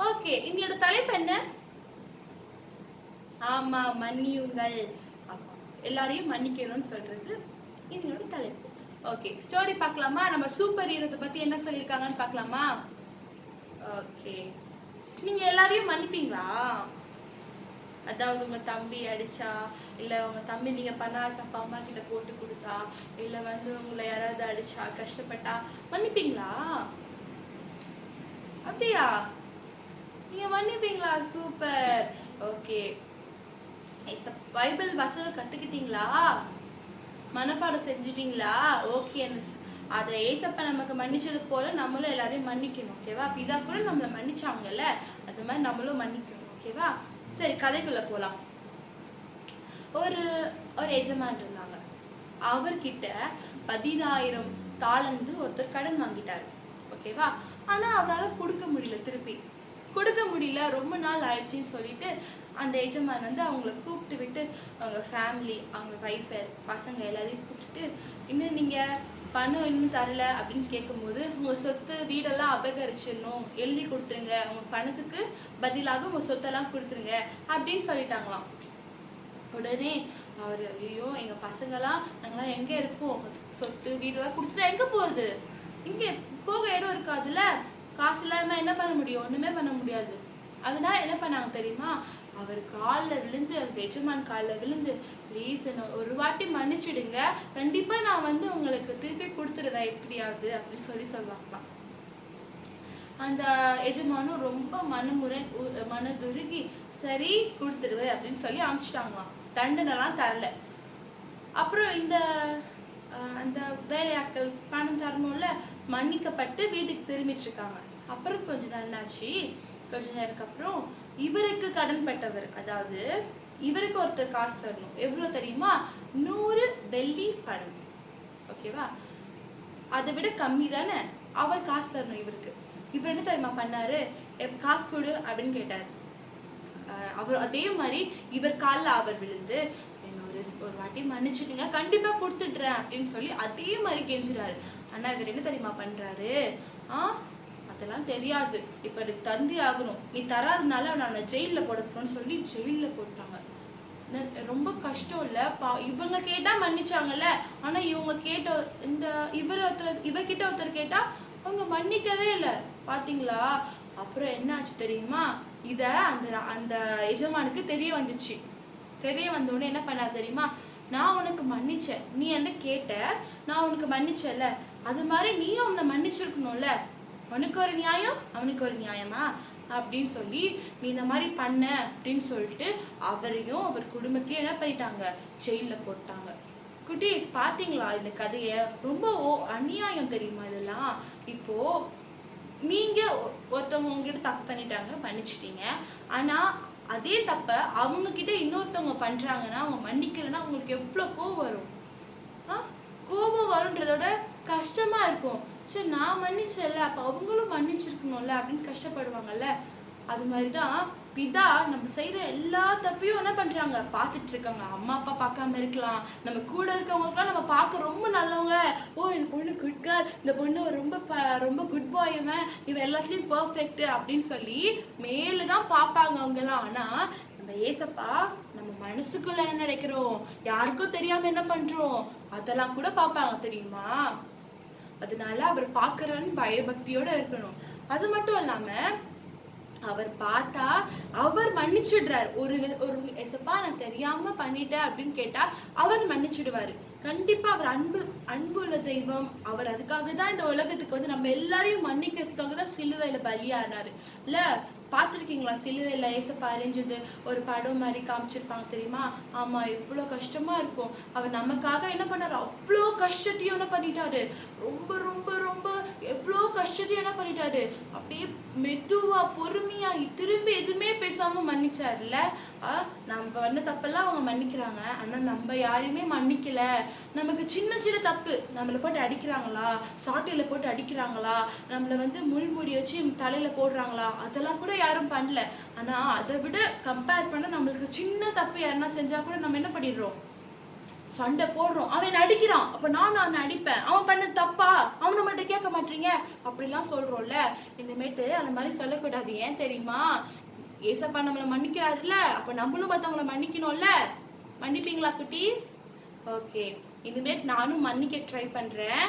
ஓகே, இன்னையோட தலைப்பு என்ன? ஆமா, மன்னியுங்கள். எல்லாரையும் மன்னிக்கணும்னு சொல்றது இன்னையோட தலைப்பு. ஓகே, ஸ்டோரி பார்க்கலாமா? நம்ம சூப்பர் ஹீரோத்தை பத்தி என்ன சொல்லியிருக்காங்கன்னு பார்க்கலாமா? ஓகே, நீங்க எல்லாரையும் மன்னிப்பீங்களா? அதாவது உங்க தம்பி அடிச்சா, இல்ல உங்க தம்பி நீங்க பண்ணாத தப்பா அம்மா கிட்ட போட்டு கொடுத்தா, இல்ல உங்களை யாராவது அடிச்சா கஷ்டப்பட்டா மன்னிப்பீங்களா? அப்படியா? நீங்க மன்னிப்பீங்களா? சூப்பர். ஓகே, பைபிள் வசனம் கத்துக்கிட்டீங்களா? மனப்பாடம் செஞ்சுட்டீங்களா? ஓகே. அதை ஏசப்பா நமக்கு மன்னிச்சது போல நம்மளும் எல்லாரையும் மன்னிக்கணும். ஓகேவா? பிதா கூட நம்மளை மன்னிச்சாங்கல்ல, அது மாதிரி நம்மளும் மன்னிக்கணும். ஓகேவா? சரி, கதைக்குள்ள போலாம். ஒரு எஜமான் இருந்தாங்க. அவர்கிட்ட 10,000 தாலந்து ஒருத்தர் கடன் வாங்கிட்டாரு. ஓகேவா? ஆனா அவரால் கொடுக்க முடியல, திருப்பி கொடுக்க முடியல, ரொம்ப நாள் ஆயிடுச்சுன்னு சொல்லிட்டு அந்த எஜமான் அவங்கள கூப்பிட்டு விட்டு, அவங்க ஃபேமிலி, அவங்க ஒய்ஃபை, பசங்க எல்லாரையும் கூப்பிட்டுட்டு, இன்னும் நீங்கள் பணம் இன்னும் தரல அப்படின்னு கேட்கும்போது, உங்கள் சொத்து வீடெல்லாம் அபகரிச்சிடணும், எழுதி கொடுத்துருங்க, உங்கள் பணத்துக்கு பதிலாக உங்கள் சொத்தெல்லாம் கொடுத்துருங்க அப்படின்னு சொல்லிட்டாங்களாம். உடனே அவர், ஐயோ எங்கள் பசங்களாம் நாங்களாம் எங்கே இருப்போம், சொத்து வீடெல்லாம் கொடுத்துட்டா எங்கே போகுது, இங்கே போக இடம் இருக்காதுல்ல, காசு இல்லாமல் என்ன பண்ண முடியும்? ஒன்றுமே பண்ண முடியாது. அதனால என்ன பண்ணாங்க தெரியுமா? அவர் காலில் விழுந்து, அந்த எஜமான் காலில் விழுந்து, ப்ளீஸ் என்ன ஒரு வாட்டி மன்னிச்சிடுங்க, கண்டிப்பாக நான் உங்களுக்கு திருப்பி கொடுத்துடுவேன் எப்படியாவது அப்படின்னு சொல்லுவாங்களாம். அந்த எஜமானும் ரொம்ப மனதுருகி சரி கொடுத்துடுவேன் அப்படின்னு சொல்லி அனுப்பிச்சிட்டாங்களாம். தண்டனைலாம் தரல. அப்புறம் அந்த வேலையாட்கள் பணம் தரணும்ல, மன்னிக்கப்பட்டு வீட்டுக்கு திரும்பிட்டு இருக்காங்க. அப்புறம் கொஞ்ச நேரத்துக்கு அப்புறம் இவருக்கு கடன் பட்டவர், அதாவது இவருக்கு ஒருத்தர் காசு தரணும். எவ்வளவு தெரியுமா? 100 வெள்ளி பணம். ஓகேவா? அதை விட கம்மி தானே, அவர் காசு தரணும் இவருக்கு. இவர் என்ன தெரியுமா பண்ணாரு? காசு கொடு அப்படின்னு கேட்டார். அவர் அதே மாதிரி இவர் காலில் அவர் விழுந்து, ஒரு வாட்டி மன்னிச்சுட்டுங்க, கண்டிப்பா கொடுத்துடுறேன் அப்படின்னு சொல்லி அதே மாதிரி கெஞ்சுறாரு. ஆனா இவர் என்ன தெரியுமா பண்றாரு? அதெல்லாம் தெரியாது, இப்ப எனக்கு தந்தி ஆகணும், நீ தராதனால நான் ஜெயில போடணும்னு சொல்லி ஜெயில போட்டாங்க. ரொம்ப கஷ்டம் இல்ல? இவங்க கேட்டா மன்னிச்சாங்கல்ல, ஆனா இவங்க கேட்ட இவர்கிட்ட ஒருத்தர் கேட்டா அவங்க மன்னிக்கவே இல்லை. பாத்தீங்களா? அப்புறம் என்ன ஆச்சு தெரியுமா? இதை அந்த அந்த எஜமானுக்கு தெரிய வந்துச்சு. தெரிய வந்தோடனே என்ன பண்ணா தெரியுமா, நான் உனக்கு மன்னிச்சேன், நீ என்ன கேட்ட, நான் உனக்கு மன்னிச்சேன்ல, அது மாதிரி நீயும் அவனை மன்னிச்சிருக்கணும்ல, உனக்கு ஒரு நியாயம் அவனுக்கு ஒரு நியாயமா அப்படின்னு சொல்லி நீ இந்த மாதிரி பண்ண அப்படின்னு சொல்லிட்டு அவரையும் அவர் குடும்பத்தையும் என்ன பண்ணிட்டாங்க, ஜெயிலில் போட்டாங்க. குட்டீஸ் பார்த்தீங்களா இந்த கதையை? ரொம்ப அநியாயம் தெரியுமா இதெல்லாம்? இப்போ நீங்க ஒருத்தவங்க உங்ககிட்ட தப்பு பண்ணிட்டாங்க, மன்னிச்சிட்டீங்க. ஆனா அதே தப்ப அவங்க கிட்ட இன்னொருத்தவங்க பண்றாங்கன்னா அவங்க மன்னிக்கலன்னா உங்களுக்கு எவ்வளவு கோபம் வரும்? கோபம் வரும்ன்றதோட கஷ்டமா இருக்கும். சரி நான் மன்னிச்சல, அப்ப அவங்களும் மன்னிச்சிருக்கணும்ல அப்படின்னு கஷ்டப்படுவாங்கல்ல. அது மாதிரிதான் பிதா நம்ம செய்யற எல்லா தப்பையும் என்ன பண்றாங்க, பார்த்துட்டு இருக்காங்க. அம்மா அப்பா பார்க்காம இருக்கலாம், நம்ம கூட இருக்கவங்களுக்குலாம் நம்ம பார்க்க ரொம்ப நல்லவங்க, ஓ இந்த பொண்ணு குட் கேர்ள், இந்த பொண்ணு ரொம்ப குட் பாய், இவன் எல்லாத்துலயும் பெர்ஃபெக்ட் அப்படின்னு சொல்லி மேலதான் பார்ப்பாங்க அவங்க எல்லாம். ஆனா நம்ம ஏசப்பா நம்ம மனசுக்குள்ள என்ன நினைக்கிறோம், யாருக்கும் தெரியாம என்ன பண்றோம், அதெல்லாம் கூட பார்ப்பாங்க தெரியுமா. அதனால அவர் பார்க்கறன்னு பயபக்தியோட இருக்கணும். அது மட்டும் இல்லாம அவர் பார்த்தா அவர் மன்னிச்சிடுறாரு. ஒரு ஏசப்பா நான் தெரியாம பண்ணிட்டேன் அப்படின்னு கேட்டா அவர் மன்னிச்சிடுவாரு. கண்டிப்பா அவர் அன்புள்ள தெய்வம். அவர் அதுக்காக தான் இந்த உலகத்துக்கு வந்து நம்ம எல்லாரையும் மன்னிக்கிறதுக்காக தான் சிலுவையில பலியானாரு இல்ல. பார்த்துருக்கீங்களா சிலுவையில ஏசப்பா அரைஞ்சது ஒரு படம் மாதிரி காமிச்சிருப்பாங்க தெரியுமா? ஆமா, எவ்வளோ கஷ்டமா இருக்கும். அவர் நமக்காக என்ன பண்ணாரு, அவ்வளோ கஷ்டத்தையும் என்ன பண்ணிட்டாரு, ரொம்ப ரொம்ப ரொம்ப எவ்வளோ கஷ்டத்தையும் என்ன பண்ணிட்டாரு, அப்படியே மெதுவா பொறுமையா திரும்பி எதுவுமே பேசாம மன்னிச்சாருல்ல. நம்ம பண்ண தப்பெல்லாம் அவங்க மன்னிக்கிறாங்க, ஆனா நம்ம யாரையுமே மன்னிக்கல. நமக்கு சின்ன சின்ன தப்பு, நம்மளை போட்டு அடிக்கிறாங்களா, சாட்டையில போட்டு அடிக்கிறாங்களா, நம்மளை வந்து முள்முடி வச்சு தலையில போடுறாங்களா, அதெல்லாம் கூட யாரும் பண்ணல. ஆனா அதை விட கம்பேர் பண்ண நம்மளுக்கு சின்ன தப்பு யாருன்னா செஞ்சா கூட நம்ம என்ன பண்ணிடுறோம், சண்டை போடுறோம். அவன் அடிக்கிறான், அப்ப நானும் அவனை அடிப்பேன், அவன் பண்ண தப்பா, அவனை மட்டும் கேட்க மாட்டீங்க அப்படிலாம் சொல்றோம்ல. இனிமேட்டு அந்த மாதிரி சொல்லக்கூடாது. ஏன் தெரியுமா, ஏசப்பா நம்மளை மன்னிக்கிறாருல்ல, அப்ப நம்மளும் மற்றவங்களை மன்னிக்கணும்ல. மன்னிப்பீங்களா குட்டீஸ்? ஓகே, இனிமேட் நானும் மன்னிக்க ட்ரை பண்றேன்.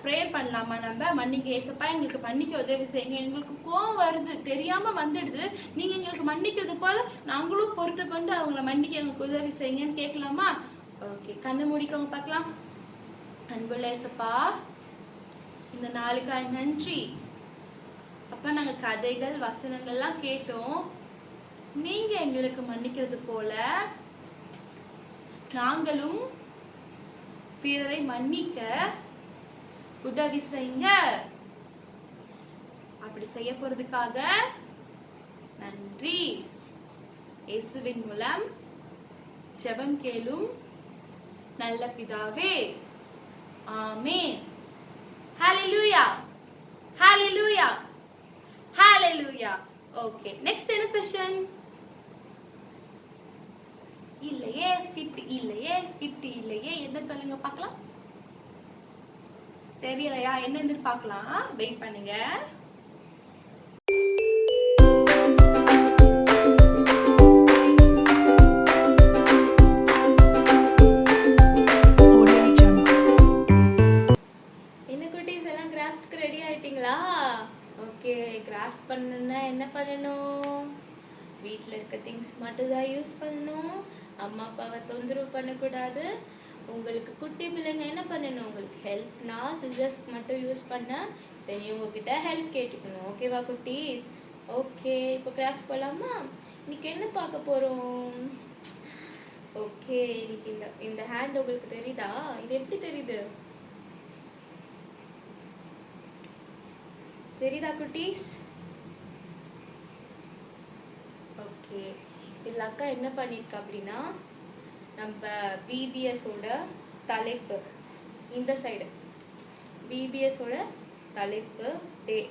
ப்ரேயர் பண்ணலாமா நம்ம? மன்னிக்க ஏசப்பா, எங்களுக்கு மன்னிக்க உதவி செய்யுங்க, எங்களுக்கு கோவம் வருது தெரியாம வந்துடுது, நீங்க எங்களுக்கு மன்னிக்கிறது போல நாங்களும் பொறுத்து கொண்டு அவங்கள மன்னிக்க எங்களுக்கு உதவி செய்யுங்கன்னு கேட்கலாமா? ஓகே, கண்ணை மூடிக்கோங்க பார்க்கலாம். அன்புள்ள ஏசப்பா, இந்த நாளுக்காக நன்றி அப்பா. நாங்க கதைகள் வசனங்கள்லாம் கேட்டோம், நீங்க எங்களுக்கு மன்னிக்கிறது போல நாங்களும் பிறரை மன்னிக்க உதவி செய்யுங்க. அப்படி செய்ய போறதுக்காக நன்றி. இயேசுவின் மூலம் ஜெபம் கேளும் நல்ல பிதாவே, ஆமென். ஹalleluya, ஹalleluya, ஹalleluya. ஓகே, நெக்ஸ்ட் என்ன செஷன்? இல்லையே ஸ்கிப்ட், இல்லையே ஸ்கிப்ட், இல்லையே என்ன சொல்லுங்க பார்க்கலாம். தெரியலையா? என்ன பார்க்கலாம், வெயிட் பண்ணுங்க. என்ன குட்டீஸ் எல்லாம் கிராஃப்ட்க்கு ரெடி ஆயிட்டீங்களா? ஓகே, கிராஃப்ட் பண்ணணும்னா என்ன பண்ணணும், வீட்டில் இருக்க திங்ஸ் மட்டும் தான் யூஸ் பண்ணணும். அம்மா அப்பாவை தொந்தரவு பண்ணக்கூடாது. உங்களுக்கு குட்டி பிள்ளைங்க என்ன பண்ணணும், உங்களுக்கு ஹெல்ப்னா சிசர்ஸ் மட்டும் யூஸ் பண்ண, பெரியவங்க கிட்ட ஹெல்ப் கேட்டுக்கணும். ஓகேவா குட்டீஸ்? ஓகே, இப்போ கிராஃப்ட் போகலாமா? இன்னைக்கு என்ன பார்க்க போகிறோம்? ஓகே, இன்னைக்கு இந்த ஹேண்ட் உங்களுக்கு தெரியுதா? இது எப்படி தெரியுது? தெரியுதா குட்டீஸ்? ஓகே, இதில் அக்கா என்ன பண்ணியிருக்கா அப்படின்னா, நம்ம பிபிஎஸோட தலைப்பு இந்த சைடு, பிபிஎஸோட தலைப்பு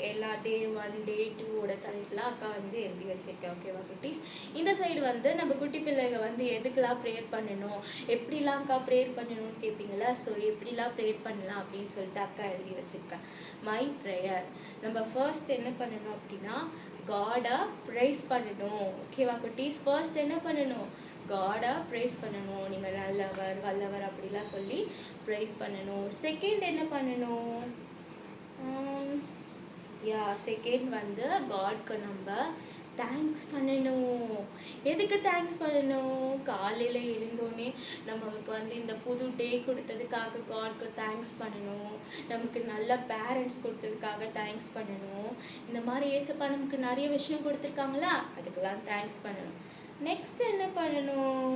எல்லா டே 1 டே 2 தலைப்புலாம் அக்கா வந்து எழுதி வச்சிருக்கேன். ஓகேவா குட்டீஸ்? இந்த சைடு வந்து நம்ம குட்டி பிள்ளைங்க வந்து எதுக்கெல்லாம் ப்ரேயர் பண்ணணும், எப்படிலாம் அக்கா ப்ரேயர் பண்ணணும்னு கேட்பீங்களா? ஸோ எப்படிலாம் ப்ரேயர் பண்ணலாம் அப்படின்னு சொல்லிட்டு அக்கா எழுதி வச்சிருக்கேன். மை ப்ரேயர், நம்ம ஃபர்ஸ்ட் என்ன பண்ணணும் அப்படின்னா காடை ப்ரைஸ் பண்ணணும். ஓகேவா குட்டீஸ்? ஃபர்ஸ்ட் என்ன பண்ணணும், காடை ப்ரைஸ் பண்ணணும். நீங்கள் நல்லவர் வல்லவர் அப்படிலாம் சொல்லி ப்ரைஸ் பண்ணணும். செகண்ட் என்ன பண்ணணும், செகண்ட் வந்து காட்க்கு நம்ம தேங்க்ஸ் பண்ணணும். எதுக்கு தேங்க்ஸ் பண்ணணும்? காலையில் எழுந்தோடனே நம்மளுக்கு வந்து இந்த புது டே கொடுத்ததுக்காக காட்க்கு தேங்க்ஸ் பண்ணணும். நமக்கு நல்ல பேரண்ட்ஸ் கொடுத்ததுக்காக தேங்க்ஸ் பண்ணணும். இந்த மாதிரி ஏசப்பா நமக்கு நிறைய விஷயம் கொடுத்துருக்காங்களா, அதுக்கெல்லாம் தேங்க்ஸ் பண்ணணும். நெக்ஸ்ட் என்ன பண்ணணும்?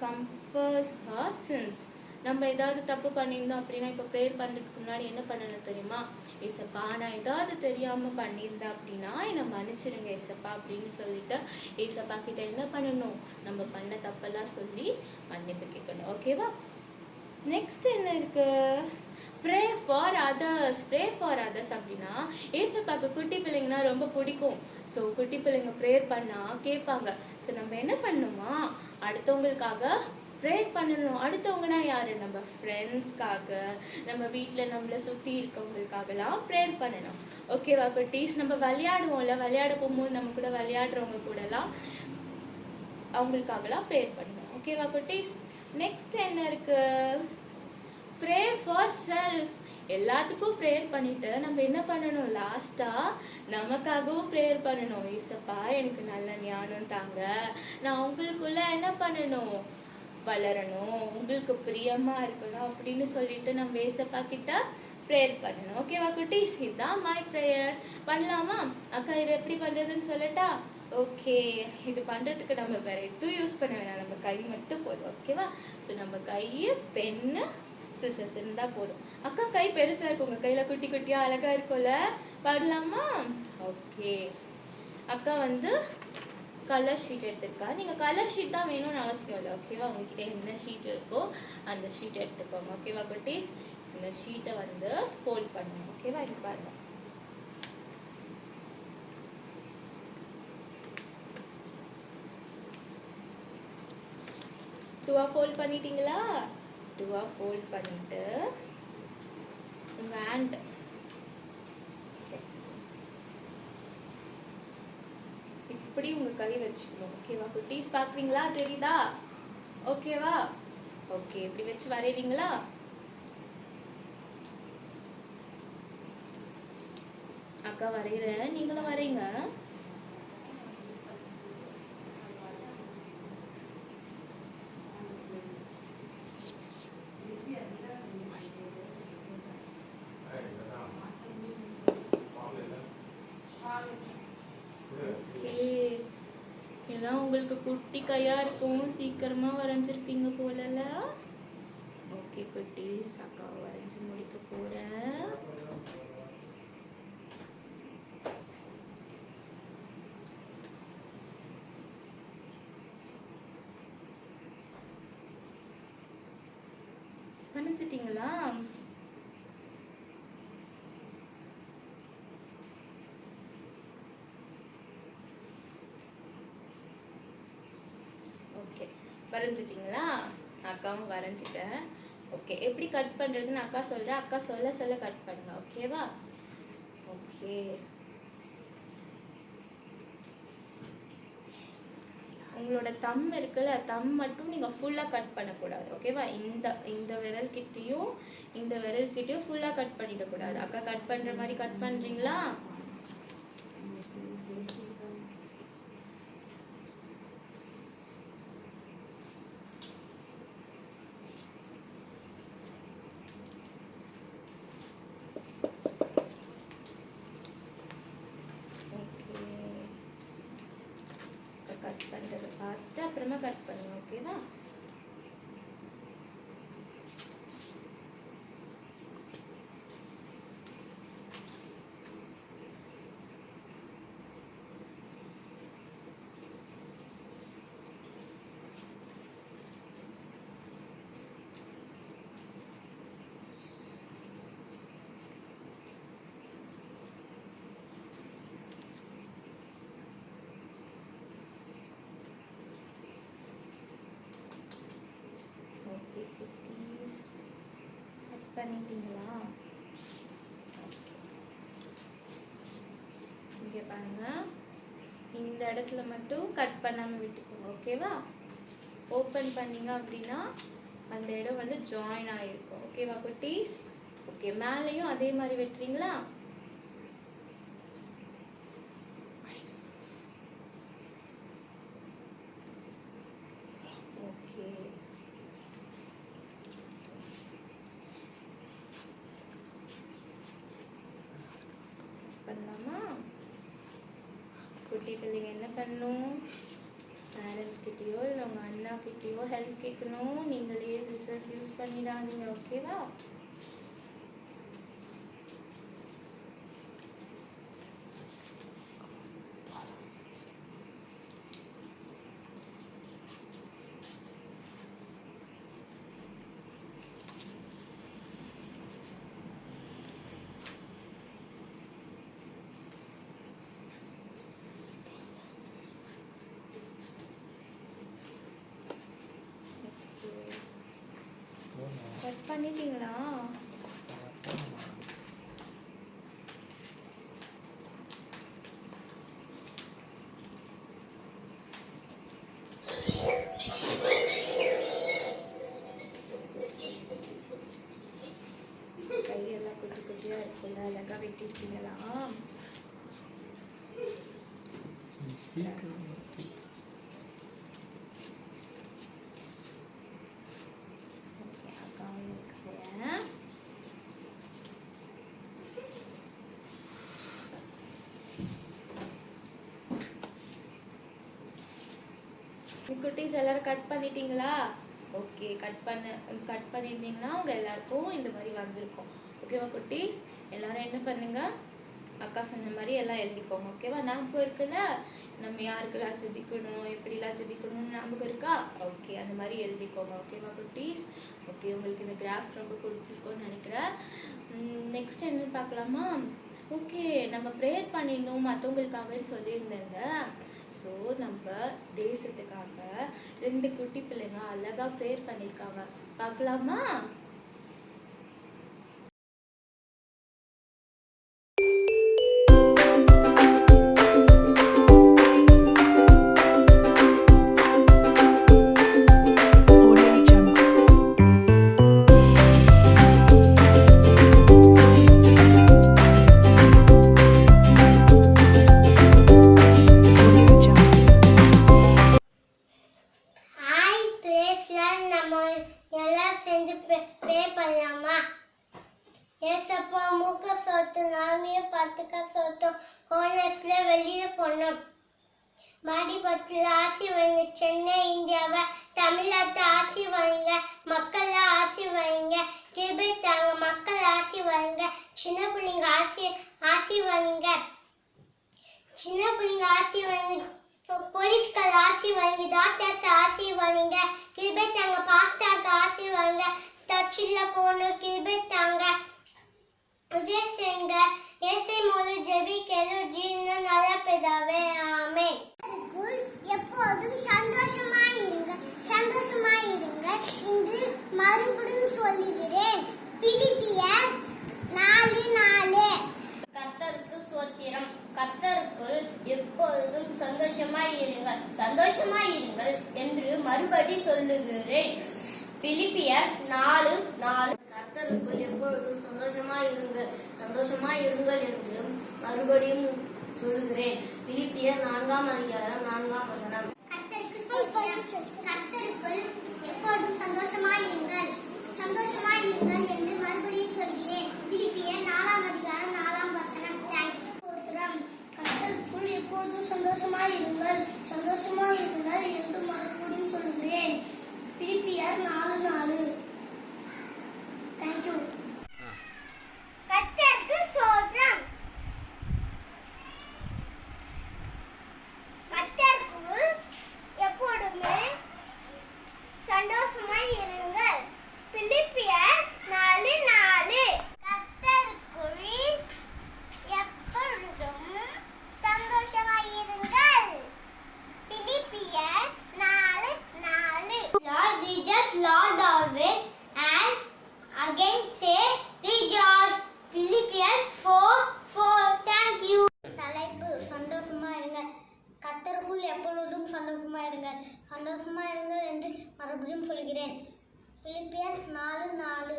கம்ஃபர்ஸ் ஹர் சின்ஸ். நம்ம ஏதாவது தப்பு பண்ணியிருந்தோம் அப்படின்னா இப்போ ப்ரேயர் பண்ணுறதுக்கு முன்னாடி என்ன பண்ணணும் தெரியுமா? ஏசப்பா நான் ஏதாவது தெரியாமல் பண்ணியிருந்தேன் அப்படின்னா என்னை மன்னிச்சிடுங்க ஏசப்பா அப்படின்னு சொல்லிட்டு ஏசப்பா கிட்ட என்ன பண்ணணும்? நம்ம பண்ண தப்பெல்லாம் சொல்லி மன்னிப்பு கேட்கணும். ஓகேவா? நெக்ஸ்ட் என்ன இருக்கு? Pray for others. Pray for others அப்படின்னா ஏசப்பாக்கு குட்டி பிள்ளைங்கன்னா ரொம்ப பிடிக்கும். ஸோ குட்டி பிள்ளைங்க ப்ரேயர் பண்ணால் கேட்பாங்க. ஸோ நம்ம என்ன பண்ணணுமா? அடுத்தவங்களுக்காக ப்ரேயர் பண்ணணும். அடுத்தவங்கன்னா யார்? நம்ம ஃப்ரெண்ட்ஸ்க்காக, நம்ம வீட்டில் நம்மளை சுற்றி இருக்கவங்களுக்காகலாம் ப்ரேயர் பண்ணணும். ஓகேவா குட்டீஸ்? நம்ம விளையாடுவோம்ல, விளையாட போகும்போது நம்ம கூட விளையாடுறவங்க கூடலாம் அவங்களுக்காகலாம் ப்ரேயர் பண்ணணும். ஓகேவா குட்டீஸ்? நெக்ஸ்ட் என்ன இருக்கு? Pray for self. எல்லாத்துக்கும் ப்ரேயர் பண்ணிட்டு நம்ம என்ன பண்ணணும்? லாஸ்ட்டாக நமக்காகவும் ப்ரேயர் பண்ணணும். ஏசப்பா எனக்கு நல்ல ஞானம் தாங்க, நான் உங்களுக்குள்ள என்ன பண்ணணும்? வளரணும், உங்களுக்கு பிரியமாக இருக்கணும் அப்படின்னு சொல்லிட்டு நம்ம ஏசப்பா கிட்ட ப்ரேயர் பண்ணணும். ஓகேவா குட்டீஸ்? இதுதான் மை ப்ரேயர். பண்ணலாமா? அக்கா இது எப்படி பண்ணுறதுன்னு சொல்லட்டா? ஓகே, இது பண்ணுறதுக்கு நம்ம வேறு எதுவும் யூஸ் பண்ண வேணாம், நம்ம கை மட்டும் போதும். ஓகேவா? ஸோ நம்ம கை, பென்னு, சிசர்ஸ் இருந்தால் போதும். அக்கா கை பெருசாக இருக்கும், உங்கள் கையில் குட்டி குட்டியாக அழகாக இருக்கும்ல, பண்ணலாமா? ஓகே, அக்கா வந்து கலர் ஷீட் எடுத்துருக்கா. நீங்கள் கலர் ஷீட் தான் வேணும்னு அவசியம் இல்லை. ஓகேவா? உங்ககிட்ட என்ன ஷீட் இருக்கோ அந்த ஷீட் எடுத்துக்கோங்க. ஓகேவா குட்டீஸ்? இந்த ஷீட்டை வந்து ஃபோல்ட் பண்ணணும். ஓகேவா? இது பாருங்க. டூவா ஃபோல்ட் பண்ணிட்டீங்களா? டூவா ஃபோல்ட் பண்ணிட்டு உங்கள் ஹேண்ட் இப்படி உங்கள் கை வச்சுக்கணும். ஓகேவா குட்டீஸ்? பார்க்குறீங்களா? தெரியுதா? ஓகேவா? ஓகே, இப்படி வச்சு வரைகிறீங்களா? அக்கா வரைகிறேன், நீங்களும் வரைங்க. ஏன்னா உங்களுக்கு குட்டி கையாக இருக்கும், சீக்கிரமாக வரைஞ்சிருப்பீங்க போலல. ஓகே குட்டீஸ், அக்காவை வரைஞ்சி முடிக்க போகிறேன். வரைஞ்சிட்டிங்களா? ஓகே, வரைஞ்சிட்டிங்களா? அக்காவும் வரைஞ்சிட்டேன். ஓகே, எப்படி கட் பண்ணுறதுன்னு அக்கா சொல்கிறேன். அக்கா சொல்ல சொல்ல கட் பண்ணுங்க. ஓகேவா? ஓகே, உங்களோட தம் இருக்குல்ல, தம் மட்டும் நீங்கள் ஃபுல்லாக கட் பண்ணக்கூடாது. ஓகேவா? இந்த விரல்கிட்டையும் இந்த விரல்கிட்டையும் ஃபுல்லாக கட் பண்ணிடக்கூடாது. அக்கா கட் பண்ணுற மாதிரி கட் பண்ணுறீங்களா? கட் பண்ணுறதை பார்த்துட்டு அப்புறமா கட் பண்ணுங்க. ஓகேவா? ஓகே குட்டீஸ், கட் பண்ணிட்டீங்களா? இங்கே பாருங்க, இந்த இடத்துல மட்டும் கட் பண்ணாமல் விட்டுக்கோங்க. ஓகேவா? ஓப்பன் பண்ணீங்க அப்படின்னா அந்த இடம் வந்து ஜாயின் ஆகிருக்கும். ஓகேவா குட்டீஸ்? ஓகே, மேலேயும் அதே மாதிரி வெட்டுறீங்களா? குட்டி பிள்ளைங்க என்ன பண்ணணும், பேரண்ட்ஸ் கிட்டேயோ இல்லை உங்கள் அண்ணா கிட்டேயோ ஹெல்ப் கேட்கணும். நீங்களே சிசர்ஸ் யூஸ் பண்ணிடாதீங்க, ஓகேவா? கட் பண்ணிட்டீங்களா? கையெல்லாம் குட்டி குட்டியாக இருக்குல்ல, அழகாக வெட்டிட்டீங்களா? ஓகே, அக்காவும் கையை குட்டீஸ் எல்லாரும் கட் பண்ணிட்டீங்களா? ஓகே, கட் பண்ணியிருந்தீங்கன்னா அவங்க எல்லாருக்கும் இந்த மாதிரி வந்திருக்கும். ஓகேவா குட்டீஸ்? எல்லாரும் என்ன பண்ணுங்க, அக்கா சொன்ன மாதிரி எல்லாம் எழுதிக்கோங்க. ஓகேவா? ஞாபகம் இருக்குல்ல, நம்ம யாருக்கெல்லாம் ஜெபிக்கணும், எப்படிலாம் ஜெபிக்கணும்னு ஞாபகம் இருக்கா? ஓகே, அந்த மாதிரி எழுதிக்கோங்க. ஓகேவா குட்டீஸ்? ஓகே, உங்களுக்கு இந்த கிராஃப்ட் ரொம்ப பிடிச்சிருக்கோன்னு நினைக்கிறேன். நெக்ஸ்ட் என்னன்னு பார்க்கலாமா? ஓகே, நம்ம ப்ரேயர் பண்ணிடணும் மற்றவங்களுக்காகன்னு சொல்லியிருந்தேங்க. ஸோ நம்ம தேசத்துக்காக 2 குட்டி பிள்ளைங்க அழகாக ப்ரேயர் பண்ணியிருக்காங்க. பார்க்கலாமா? மாடிப்பட்டில் ஆசி வைங்க, சென்னை இந்தியாவை தமிழ்நாட்டை ஆசி வைங்க, மக்களை ஆசி வைங்க, கிருபை தாங்க, மக்கள் ஆசி வைங்க, சின்ன பிள்ளைங்க ஆசி வைங்க, சின்ன பிள்ளைங்க ஆசி வைங்க, போலீஸ்கள் ஆசி வைங்க, டாக்டர்ஸ் ஆசி வைங்க, கிருபை தாங்க, பாஸ்டாக்கு ஆசி வைங்க, டச்சில் போகணும், கிருபை தாங்க, உதவி செய்யுங்க. இயேசு மூலம் ஜெபிக்கிறோம் ஜீவன நல்ல பிதாவே, ஆமென். எப்போதும் சந்தோஷமாயிருங்க, சந்தோஷமாயிருங்க என்று மறுபடியும் சொல்லுகிறேன். பிலிப்பியர் 4:4. கர்த்தருக்கு ஸ்தோத்திரம். கர்த்தருக்குள் எப்பொழுதும் சந்தோஷமாயிருங்கள், சந்தோஷமாயிருங்கள் என்று மறுபடி சொல்லுகிறேன். பிலிப்பியர் 4:4. கர்த்தருக்குள் எப்பொழுதும் சந்தோஷமாயிருங்கள், சந்தோஷமாயிருங்கள் என்று மறுபடியும் சொல்லுகிறேன். பிலிப்பியர் 4:4. கர்த்தருக்குள் எப்பொழுதும் சந்தோஷமாயிருங்கள், சந்தோஷமாயிருங்கள் என்று மறுபடியும் சொல்கிறேன். பிலிப்பியர் 4:4. தேங்க்யூ. கர்த்தருக்குள் எப்பொழுதும் சந்தோஷமாயிருங்கள், சந்தோஷமாயிருங்கள் என்று மறுபடியும் சொல்கிறேன். பிலிப்பியர் 4:4. தேங்க்யூ. கர்த்தருக்கு ஸ்தோத்திரம். கர்த்தருக்குள் எப்பொழுதுமே சந்தோஷமாய் இருங்கள். பிலிப்பியர் 4:4. கர்த்தருக்குள் எப்பொழுதும் சந்தோஷமாய் இருங்கள். பிலிப்பியர் 4:4. Lord Jesus, Lord always, and again say rejoice. Philippians 4:4. Thank you. தலைப்பு சந்தோஷமா இருங்க. கர்த்தருக்குள் எப்பொழுதும் சந்தோஷமா இருங்க, சந்தோஷமா இருங்கள் என்று மறுபடியும் சொல்கிறேன். பிலிப்பியர் 4:4.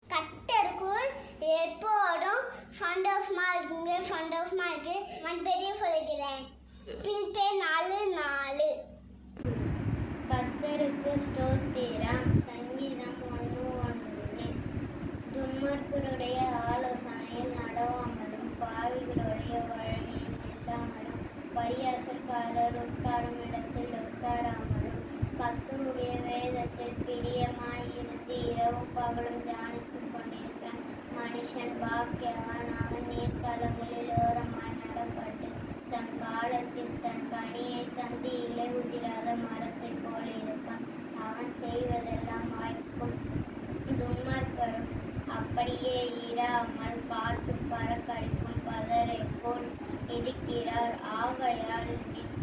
கர்த்தருக்குள் எப்போதும் சந்தோஷமா இருக்குங்க, சந்தோஷமா இருக்கு மறுபடியும் சொல்கிறேன். பிலிப்பியர் 4:4. கர்த்தருக்கு ஸ்தோத்திரம். சங்கீதம் 1:1. துன்மார்க்கருடைய ஆலோசனையில் நடவாமலும் பாவிகளுடைய வழியில் நில்லாமலும் பாக்கியவான் அவன் நீர்க்காலங்களில் ஓரமாய் நடப்பட்டு தன் காலத்தில் தன் கனியை தந்து இலை உதிராத மரத்தைப் போல இருப்பான். அவன் செய்வதெல்லாம் வாய்க்கும். துன்மார்க்கரும் அப்படியே இராமல் காற்று பறக்கடிக்கும் பதரை போல் இருக்கிறார். ஆகையால்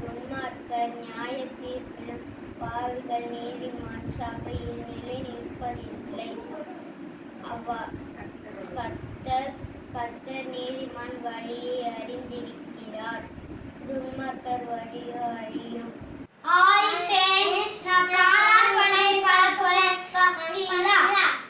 துன்மார்க்கர் நியாய தீர்ப்பிலும் பாவிகள் நீதிமான் சபையில் நிலை நிற்பதில்லை. கர்த்தர் நீதிமான் வழியை அறிந்திருக்கிறார், துன்மார்க்கர் வழியோ அழியும். ஹாய் ஃப்ரெண்ட்ஸ், நான் காளான் பண்ணை பார்க்க பார்த்தீங்களா?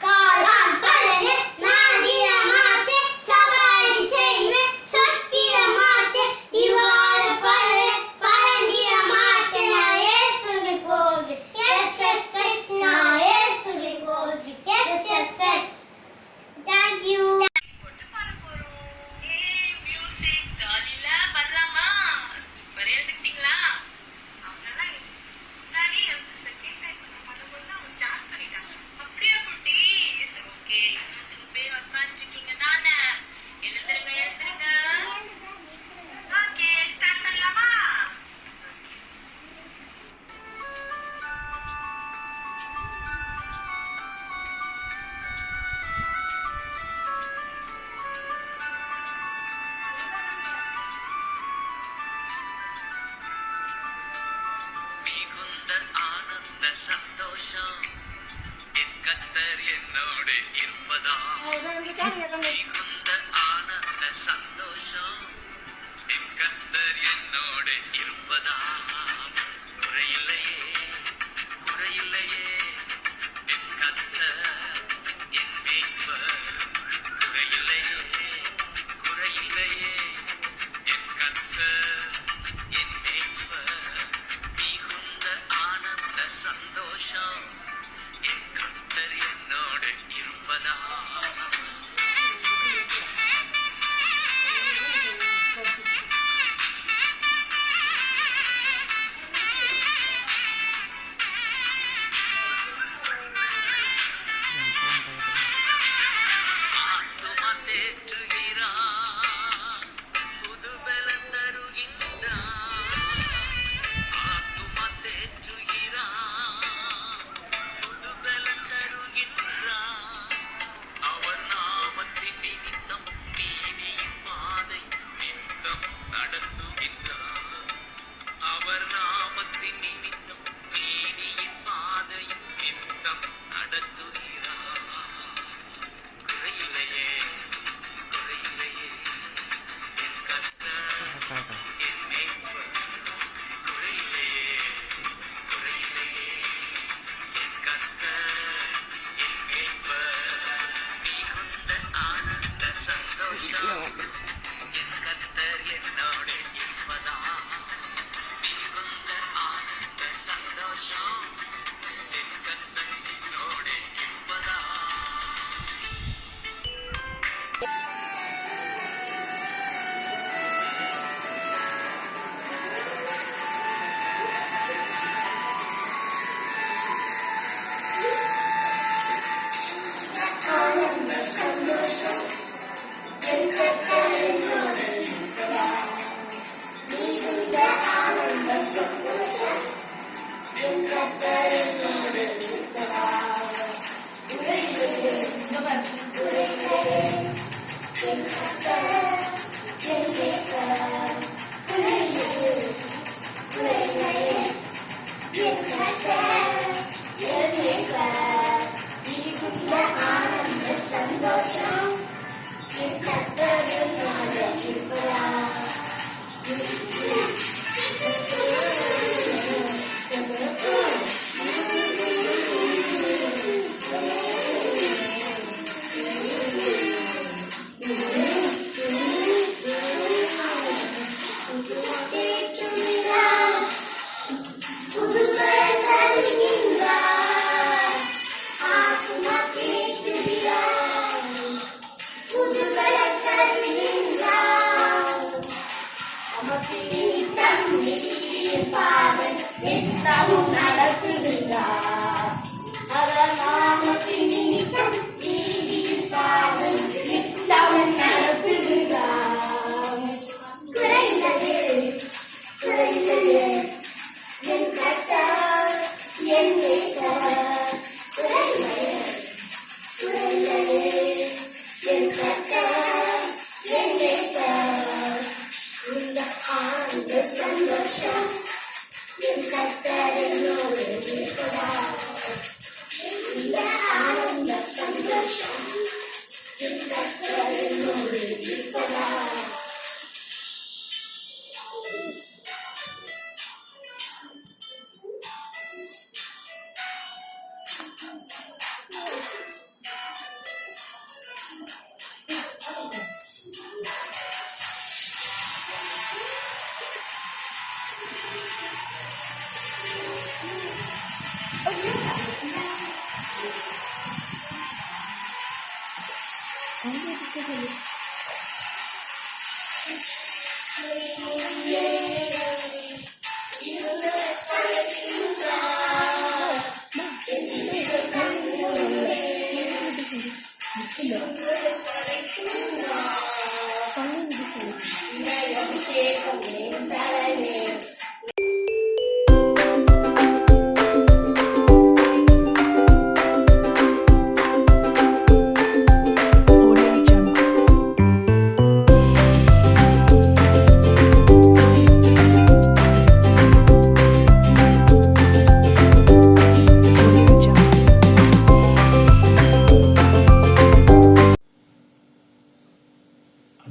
காளான் பண்ணை நான் தினமாத்தே சவாரி செய்வேன், சத்தியமாத்தே இவ்வாறு பண்ணுவேன், பரந்தியமாத்தே நான் இயேசுவை போது. எஸ் எஸ் எஸ் நான் இயேசுவை போது. Yes yes yes. Thank you. மிகுந்த ஆனந்த சந்தோஷம் என் கர்த்தர் என்னோடு இருப்பதா. மிகுந்த ஆனந்த சந்தோஷம் என் கர்த்தர் என்னோடு இருப்பதா. குறையில்லையே குறையில்லையே என் கர்த்தர் என் மேய்ப்பர். குறையில்லையே குறையில்லையே என் கர்த்தர் என் மேய்ப்பர். மிகுந்த ஆனந்த சந்தோஷம் என் கர்த்தர் என்னோடு இருப்பதா. ஆத்துமா தேற்றுகிறார், புது பலன் தருகின்றார். ஆத்துமா தேற்றுகிறார், புது பலன் தருகின்றார். அவர் நாமத்தின் நிமித்தம் நீதியின் பாதை நித்தம் நடத்துகின்றார். அவர் நாமத்தின் நிமித்தம் நீதியின் பாதை நித்தம் நடத்துகிறார். குறையில்லையே குறையில்லையே என் கர்த்தர் என் மேய்ப்பர். குறையில்லையே குறையில்லையே என் கர்த்தர் என் மேய்ப்பர். மிகுந்த ஆனந்த சந்தோஷம் என் கர்த்தர் என்னோடு இருப்பதா. மிகுந்த ஆனந்த சந்தோஷம் என் கர்த்தர் என்னோடு இருப்பதா. சந்தோஷம்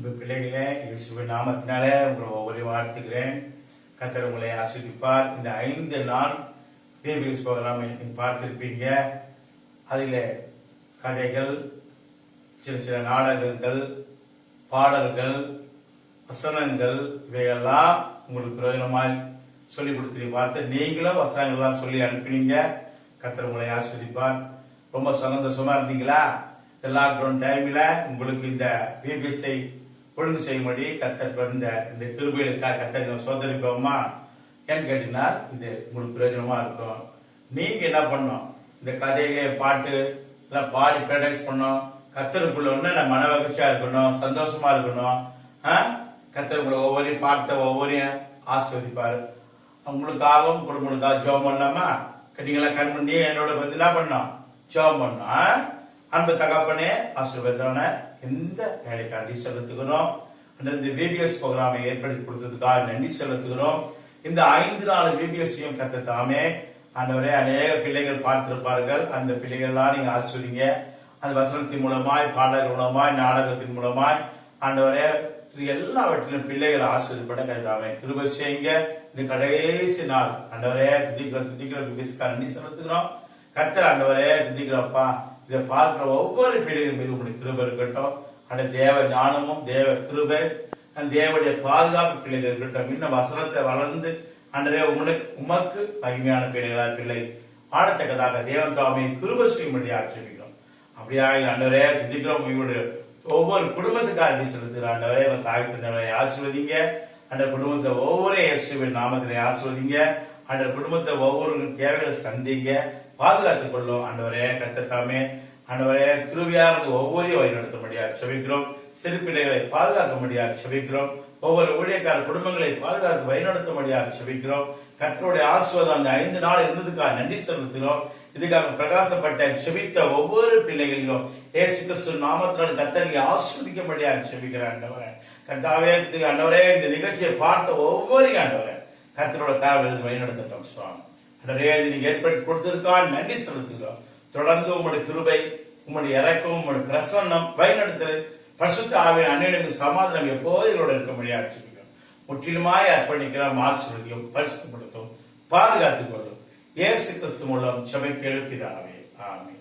அன்பு பிள்ளைகளே, இயேசுவின் நாமத்தினாலே உங்களை ஒவ்வொரு வாழ்த்துகிறேன். கர்த்தர் உங்களை ஆசீர்வதிப்பார். இந்த 5 நாள் பேபிஸ் ப்ரோக்ராமை நீங்க பார்த்திருப்பீங்க. அதில் கதைகள், சின்ன சின்ன நாடகங்கள், பாடல்கள், வசனங்கள் இவையெல்லாம் உங்களுக்கு பிரயோஜனமாய் சொல்லி கொடுத்து பார்த்து நீங்களும் வசனங்கள்லாம் சொல்லி அனுப்பினீங்க. கர்த்தர் உங்களை ஆசீர்வதிப்பார். ரொம்ப சந்தோஷமா இருந்தீங்களா? இந்த லாக்டவுன் டைம்ல உங்களுக்கு இந்த பிபிஎஸ்ஐ ஒழுங்கு செய்யும்படி கர்த்தர் இந்த கிருபைகளுக்காக கர்த்தர் சோதரிப்போமா ஏன்னு கேட்டீங்கன்னா இது உங்களுக்கு பிரயோஜனமா இருக்கும். நீங்க என்ன பண்ணணும்? இந்த கதையிலே பாட்டு எல்லாம் பாடி ப்ராக்டிஸ் பண்ணணும். கர்த்தருக்குள்ள ஒண்ணு மன மகிழ்ச்சியா இருக்கணும், சந்தோஷமா இருக்கணும். கர்த்தர் உங்களை ஒவ்வொரு பார்த்த ஒவ்வொரு ஆசீர்வதிப்பாரு. உங்களுக்காகவும் குடும்பங்களுக்காக ஜெபம் பண்ணலாமா? கட்டிங்களா? கண் பண்ணி என்னோட வந்து என்ன பண்ணோம்? ஜெபம் பண்ணோம். அன்பு தகப்பனே, ஆசீர்வாதமான எந்த வேலைக்காண்டி செலுத்துகிறோம். இந்த பிபிஎஸ் ப்ரோக்ராமை ஏற்படுத்தி கொடுத்ததுக்காக நன்றி செலுத்துகிறோம். இந்த 5 நாள் பிபிஎஸ்ஸையும் கர்த்தர் தாமே ஆண்டவரே அநேக பிள்ளைகள் பார்த்திருப்பார்கள். அந்த பிள்ளைகள்லாம் நீங்க ஆசீர்வதிங்க. அந்த வசனத்தின் மூலமாய், பாடல்கள் மூலமாய், நாடகத்தின் மூலமாய் ஆண்டவரே எல்லாவற்றிலும் பிள்ளைகள் ஆசீர்வதிப்பட கருதாமே கிருபை செய்யுங்க. இந்த கடைசி நாள் ஆண்டவரே துதிக்கிற பிபிஎஸ்க்காக நன்றி செலுத்துகிறோம். கர்த்தர் ஆண்டவரே துதிக்கிறப்பா, இதை பார்க்கிற ஒவ்வொரு பிள்ளைகள் மீது உங்களுடைய கிருபை இருக்கட்டும். அந்த தேவ ஞானமும் தேவ கிருபை தேவனுடைய பாதுகாப்பு பிள்ளைகள் இருக்கட்டும். இன்னும் வசனத்தை வளர்ந்து அன்றே உமக்கு மகிமையான பிள்ளை ஆடத்தக்கதாக தேவன் தாமே கிருபை செய்யும்படி ஆட்சேபிக்கிறோம். அப்படியாக ஆண்டவரே துதிக்கிறோம். இவருடைய ஒவ்வொரு குடும்பத்துக்காக செலுத்துகிற ஆண்டவரே தாய் தந்தவரை ஆசீர்வதிங்க. அந்த குடும்பத்தை ஒவ்வொரு இயேசுவின் நாமத்திலே ஆசீர்வதிங்க. அந்த குடும்பத்தை ஒவ்வொரு தேவைகளை சந்திங்க, பாதுகாத்துக் கொள்ளும். ஆண்டவரே கர்த்தர் தாமே ஆண்டவரே கிருபையாக ஒவ்வொரு வழி நடத்தும்படியா செபிக்கிறோம். சிறு பிள்ளைகளை பாதுகாக்கும்படியா செபிக்கிறோம். ஒவ்வொரு ஊழியக்கார குடும்பங்களை பாதுகாத்து வழிநடத்தும்படியா செபிக்கிறோம். கர்த்தருடைய ஆசீர்வாதம் அந்த 5 நாள் இருந்ததுக்காக நன்றி செலுத்துகிறோம். இதுக்காக பிரகாசப்பட்ட செபித்த ஒவ்வொரு பிள்ளைகளையும் இயேசு கிறிஸ்து நாமத்தினால் கர்த்தரை ஆசீர்வதிக்கும்படியா செபிக்கிறேன். ஆண்டவரே கர்த்தாவே ஆண்டவரே இந்த நிகழ்ச்சியை பார்த்த ஒவ்வொரு ஆண்டவரே கர்த்தரோட காவலில் வழிநடத்தட்டும் சுவாமி. ஆண்டவரே நீங்க ஏற்படுத்தி கொடுத்ததுக்காக நன்றி செலுத்துகிறோம். தொடர்ந்து உங்களுடைய கிருபை, உங்களுடைய இறக்கம், உங்களுடைய பிரசன்னம் வழிநடத்தல் பரிசுத்த ஆவியின் அன்னைக்கு சமாதானம் எப்போது இதோட இருக்க முடியாது. முற்றிலுமாய் அர்ப்பணிக்கிறோம். ஆசீர்வதியும், பரிசுத்தப்படுத்தும், பாதுகாத்துக் கொள்ளும். இயேசு கிறிஸ்து மூலம் ஜெபம் கேளுப்பிதாவே. ஆமென்.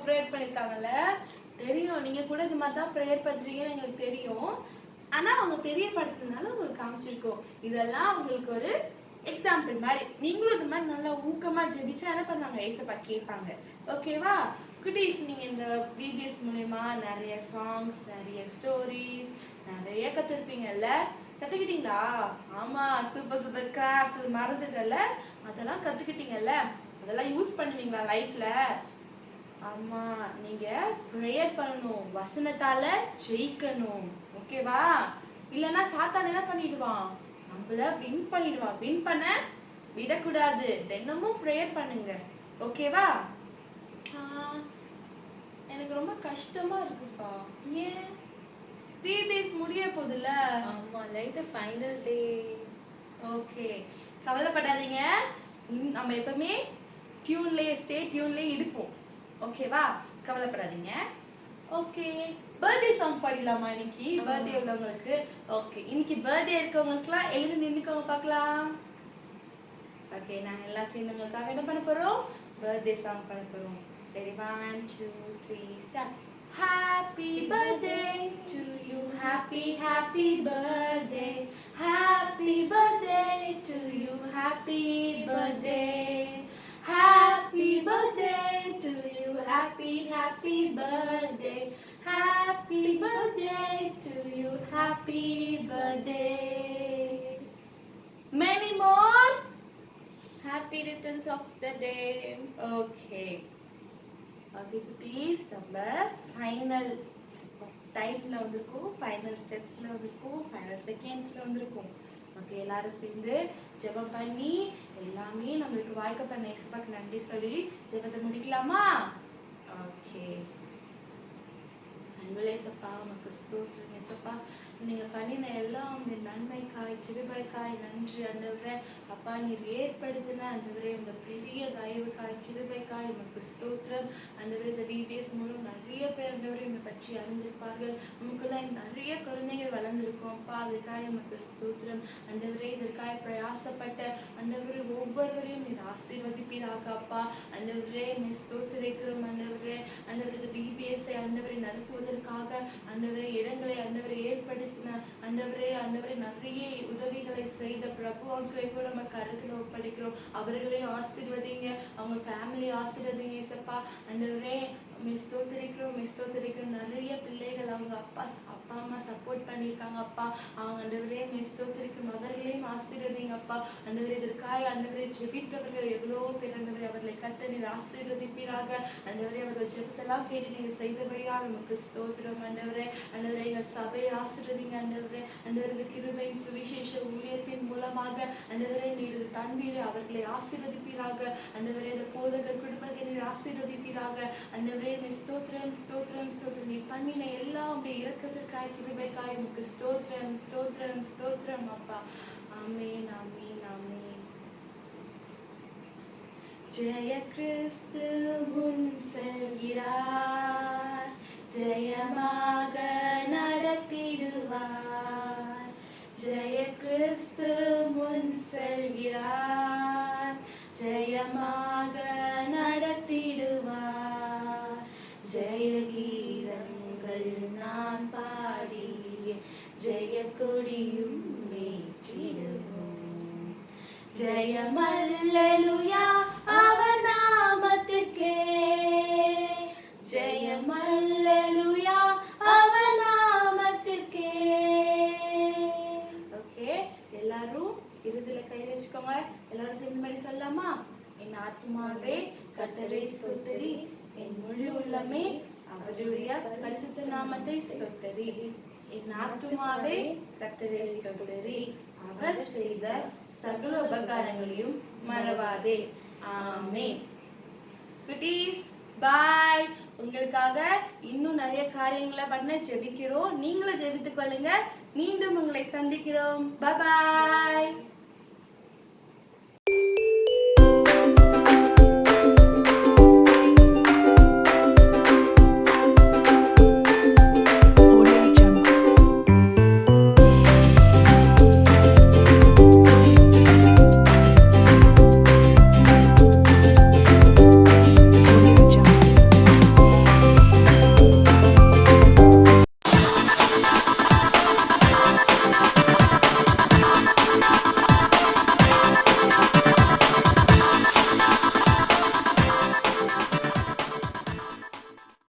ப்ரேயர் பண்ணிருக்காங்கல்ல, தெரியும் நீங்க கூட இந்த மாதிரி தான் ப்ரேயர் பண்றீங்கன்னு எங்களுக்கு தெரியும். ஆனா அவங்க தெரியப்படுத்துறதுனால உங்களுக்கு காமிச்சிருக்கோம். இதெல்லாம் உங்களுக்கு ஒரு எக்ஸாம்பிள் மாதிரி. நீங்களும் இந்த மாதிரி நல்லா ஊக்கமா ஜெபிச்சா என்ன பண்ணாங்க? ஏசப்பா கேட்பாங்க. ஓகேவா குட்டீஸ்? நீங்க இந்த பிபிஎஸ் மூலமா நிறைய சாங்ஸ், நிறைய ஸ்டோரிஸ் நிறைய கத்துருப்பீங்கல்ல. கத்துக்கிட்டீங்களா? ஆமா, சூப்பர் சூப்பர் கிராஃப்ட்ஸ் இது மறந்துட்டல, அதெல்லாம் கத்துக்கிட்டீங்கல்ல. அதெல்லாம் யூஸ் பண்ணுவீங்களா லைஃப்ல? ஆமா, நீங்க ப்ரேயர் பண்ணணும், வசனத்தால ஜெயிக்கணும். ஓகேவா? இல்லனா சாத்தான் என்ன பண்ணிடுவான்? நம்மள வின் பண்ணிடுவான். வின் பண்ண விடக்கூடாது. தினமும் ப்ரேயர் பண்ணுங்க. ஓகேவா? எனக்கு ரொம்ப கஷ்டமா இருக்குக்கா. ஏன்? VBS முடிய போகுதுல்ல. ஆமா, லைட் ஃபைனல் டே. ஓகே, கவலைப்படாதீங்க. நம்ம எப்பவுமே ஸ்டே டியூன்லயே இருப்போம். ஓகேவா? கவலைப்படாதீங்க. ஓகே, பர்த்டே சாங் பாடிடலாமா இன்னைக்கு? பர்த்டே உள்ளவங்களுக்கு. ஓகே, இன்னைக்கு பர்த்டே இருக்கவங்களுக்குலாம் எழுந்து நின்னுக்கோங்க பார்க்கலாம். ஓகே, நாங்க எல்லாம் சேர்ந்து உங்களுக்காக என்ன பண்ண போறோம்? பர்த்டே சாங் பண்ண போறோம். Ready? 1 2 3 start. Happy birthday to you, happy birthday, happy birthday to you, happy birthday, happy birthday to you, happy birthday, happy birthday to you, happy birthday. Many more. Happy returns of the day. Okay. குட்டீஸ், நம்ம final டைம்ல வந்திருக்கோம், final ஸ்டெப்ஸ்ல வந்திருக்கோம், final செகண்ட்ஸ்ல வந்திருக்கோம். Okay, எல்லாரும் சேர்ந்து ஜெபம் பண்ணி எல்லாமே நம்மளுக்கு வாய்க்கப்பட்ட இயேசுவுக்கு நன்றி சொல்லி ஜெபத்தை முடிக்கலாமா? ஓகே. அன்புள்ள இயேசப்பா, உமக்கு ஸ்தோத்திரம் இயேசப்பா. நீங்க பண்ணின எல்லாம் உங்க நன்மைக்காய் கிருபைக்காய் நன்றி ஆண்டவரே. அப்பா, நீர் ஏற்படுத்தின ஆண்டவரே இந்த பெரிய தயவுக்காய் கிருபைக்காய் உமக்கு ஸ்தோத்திரம் ஆண்டவரே. இந்த VBS மூலம் நிறைய பேர் ஆண்டவரே உங்களை பற்றி அறிந்திருப்பார்கள். உங்களுக்குள்ள நிறைய குழந்தைகள் வளர்ந்துருக்கோம் அப்பா, அதுக்காய் உமக்கு ஸ்தோத்திரம் ஆண்டவரே. இதற்காய் பிரயாசப்பட்ட ஆண்டவரே ஒவ்வொருவரையும் நீர் ஆசீர்வதிப்பீராக அப்பா. ஆண்டவரே நீ ஸ்தோத்திரிக்கிறோம் ஆண்டவரே. ஆண்டவரே இந்த VBS ஆண்டவரை நடத்துவதற்காக ஆண்டவரே இடங்களை ஆண்டவரை ஏற்படுத்தின ஆண்டவரே நிறைய உதவிகளை செய்த பிரபுவாக்களை கூட நம்ம கருத்துல ஒப்படைக்கிறோம். அவர்களை ஆசீர்வதிங்க, அவங்க ஃபேமிலி ஆசீர்வதிங்க இயேசப்பா. ஆண்டவரே மிஸ்தோத்திரிக்கிறோம். நிறைய பிள்ளைகள் அவங்க அப்பா அம்மா சப்போர்ட் பண்ணியிருக்காங்க அப்பா. அவங்க ஆண்டவரே மிஸ்தோத்திரிக்கிறோம், அவர்களையும் ஆசீர்வதிங்க அப்பா. ஆண்டவரே இதற்காக ஆண்டவரே ஜெபித்தவர்கள் எவ்வளோ பேர் ஆண்டவரே அவர்களை கத்த நீர் ஆசீர்வதிப்பீராக. ஆண்டவரே அவர்கள் ஜெபத்தெல்லாம் கேட்டு நீங்க செய்தபடியாக நமக்கு ஸ்தோத்திரம் ஆண்டவரே. ஆண்டவரே எங்கள் சபையை ஆசீர்வதிங்க ஆண்டவரே. ஆண்டவரே இந்த கிருபையின் சுவிசேஷ ஊழியத்தின் மூலமாக ஆண்டவரே நீர் தந்தீர், அவர்களை ஆசீர்வதிப்பீராக. ஆண்டவரே இந்த போதகர் குடும்பத்தை நீர் ஆசீர்வதிப்பீராக. ஆண்டவரே ஸ்தோத்திரம் ஸ்தோத்திரம் ஸ்தோத்திரம். நீ பண்ணின எல்லாம் உடைய இரக்கத்திற்காய் கிருபைக்காய் உமக்கு ஸ்தோத்திரம் ஸ்தோத்திரம் ஸ்தோத்திரம் அப்பா. ஆமென் ஆமென் ஆமென். ஜெய கிறிஸ்து முன் செல்கிறார், ஜெயமாக நடத்திடுவார். ஜெய கிறிஸ்து முன் செல்கிறார், ஜெயமாக நடத்திடுவார். ஜெய கீதங்கள் நான் பாடி ஜெய கொடியும் ஏற்றிடுவோம். ஜெயம் அல்லேலூயா அவர் நாமத்துக்கே, ஜெயம் அல்லேலூயா அவர் நாமத்துக்கே. ஓகே, எல்லாரும் இருதல கை வச்சுக்கோங்க. எல்லாரும் சேர்ந்து மாதிரி சொல்லலாமா? என் ஆத்மாவே கர்த்தரை ஸ்தோத்திரி, என் முழு உள்ளமே அவருடைய பரிசுத்த நாமத்தை ஸ்தோத்திரி. என் ஆத்துமாவே கர்த்தரை ஸ்தோத்திரி, அவர் செய்த சகல உபகாரங்களையும் மறவாதே. ஆமென். குட்டீஸ், பாய். உங்களுக்காக இன்னும் நிறைய காரியங்களை பண்ண ஜெபிக்கிறோம். நீங்களும் ஜெபித்துக் கொள்ளுங்க. மீண்டும் உங்களை சந்திக்கிறோம். பாய்.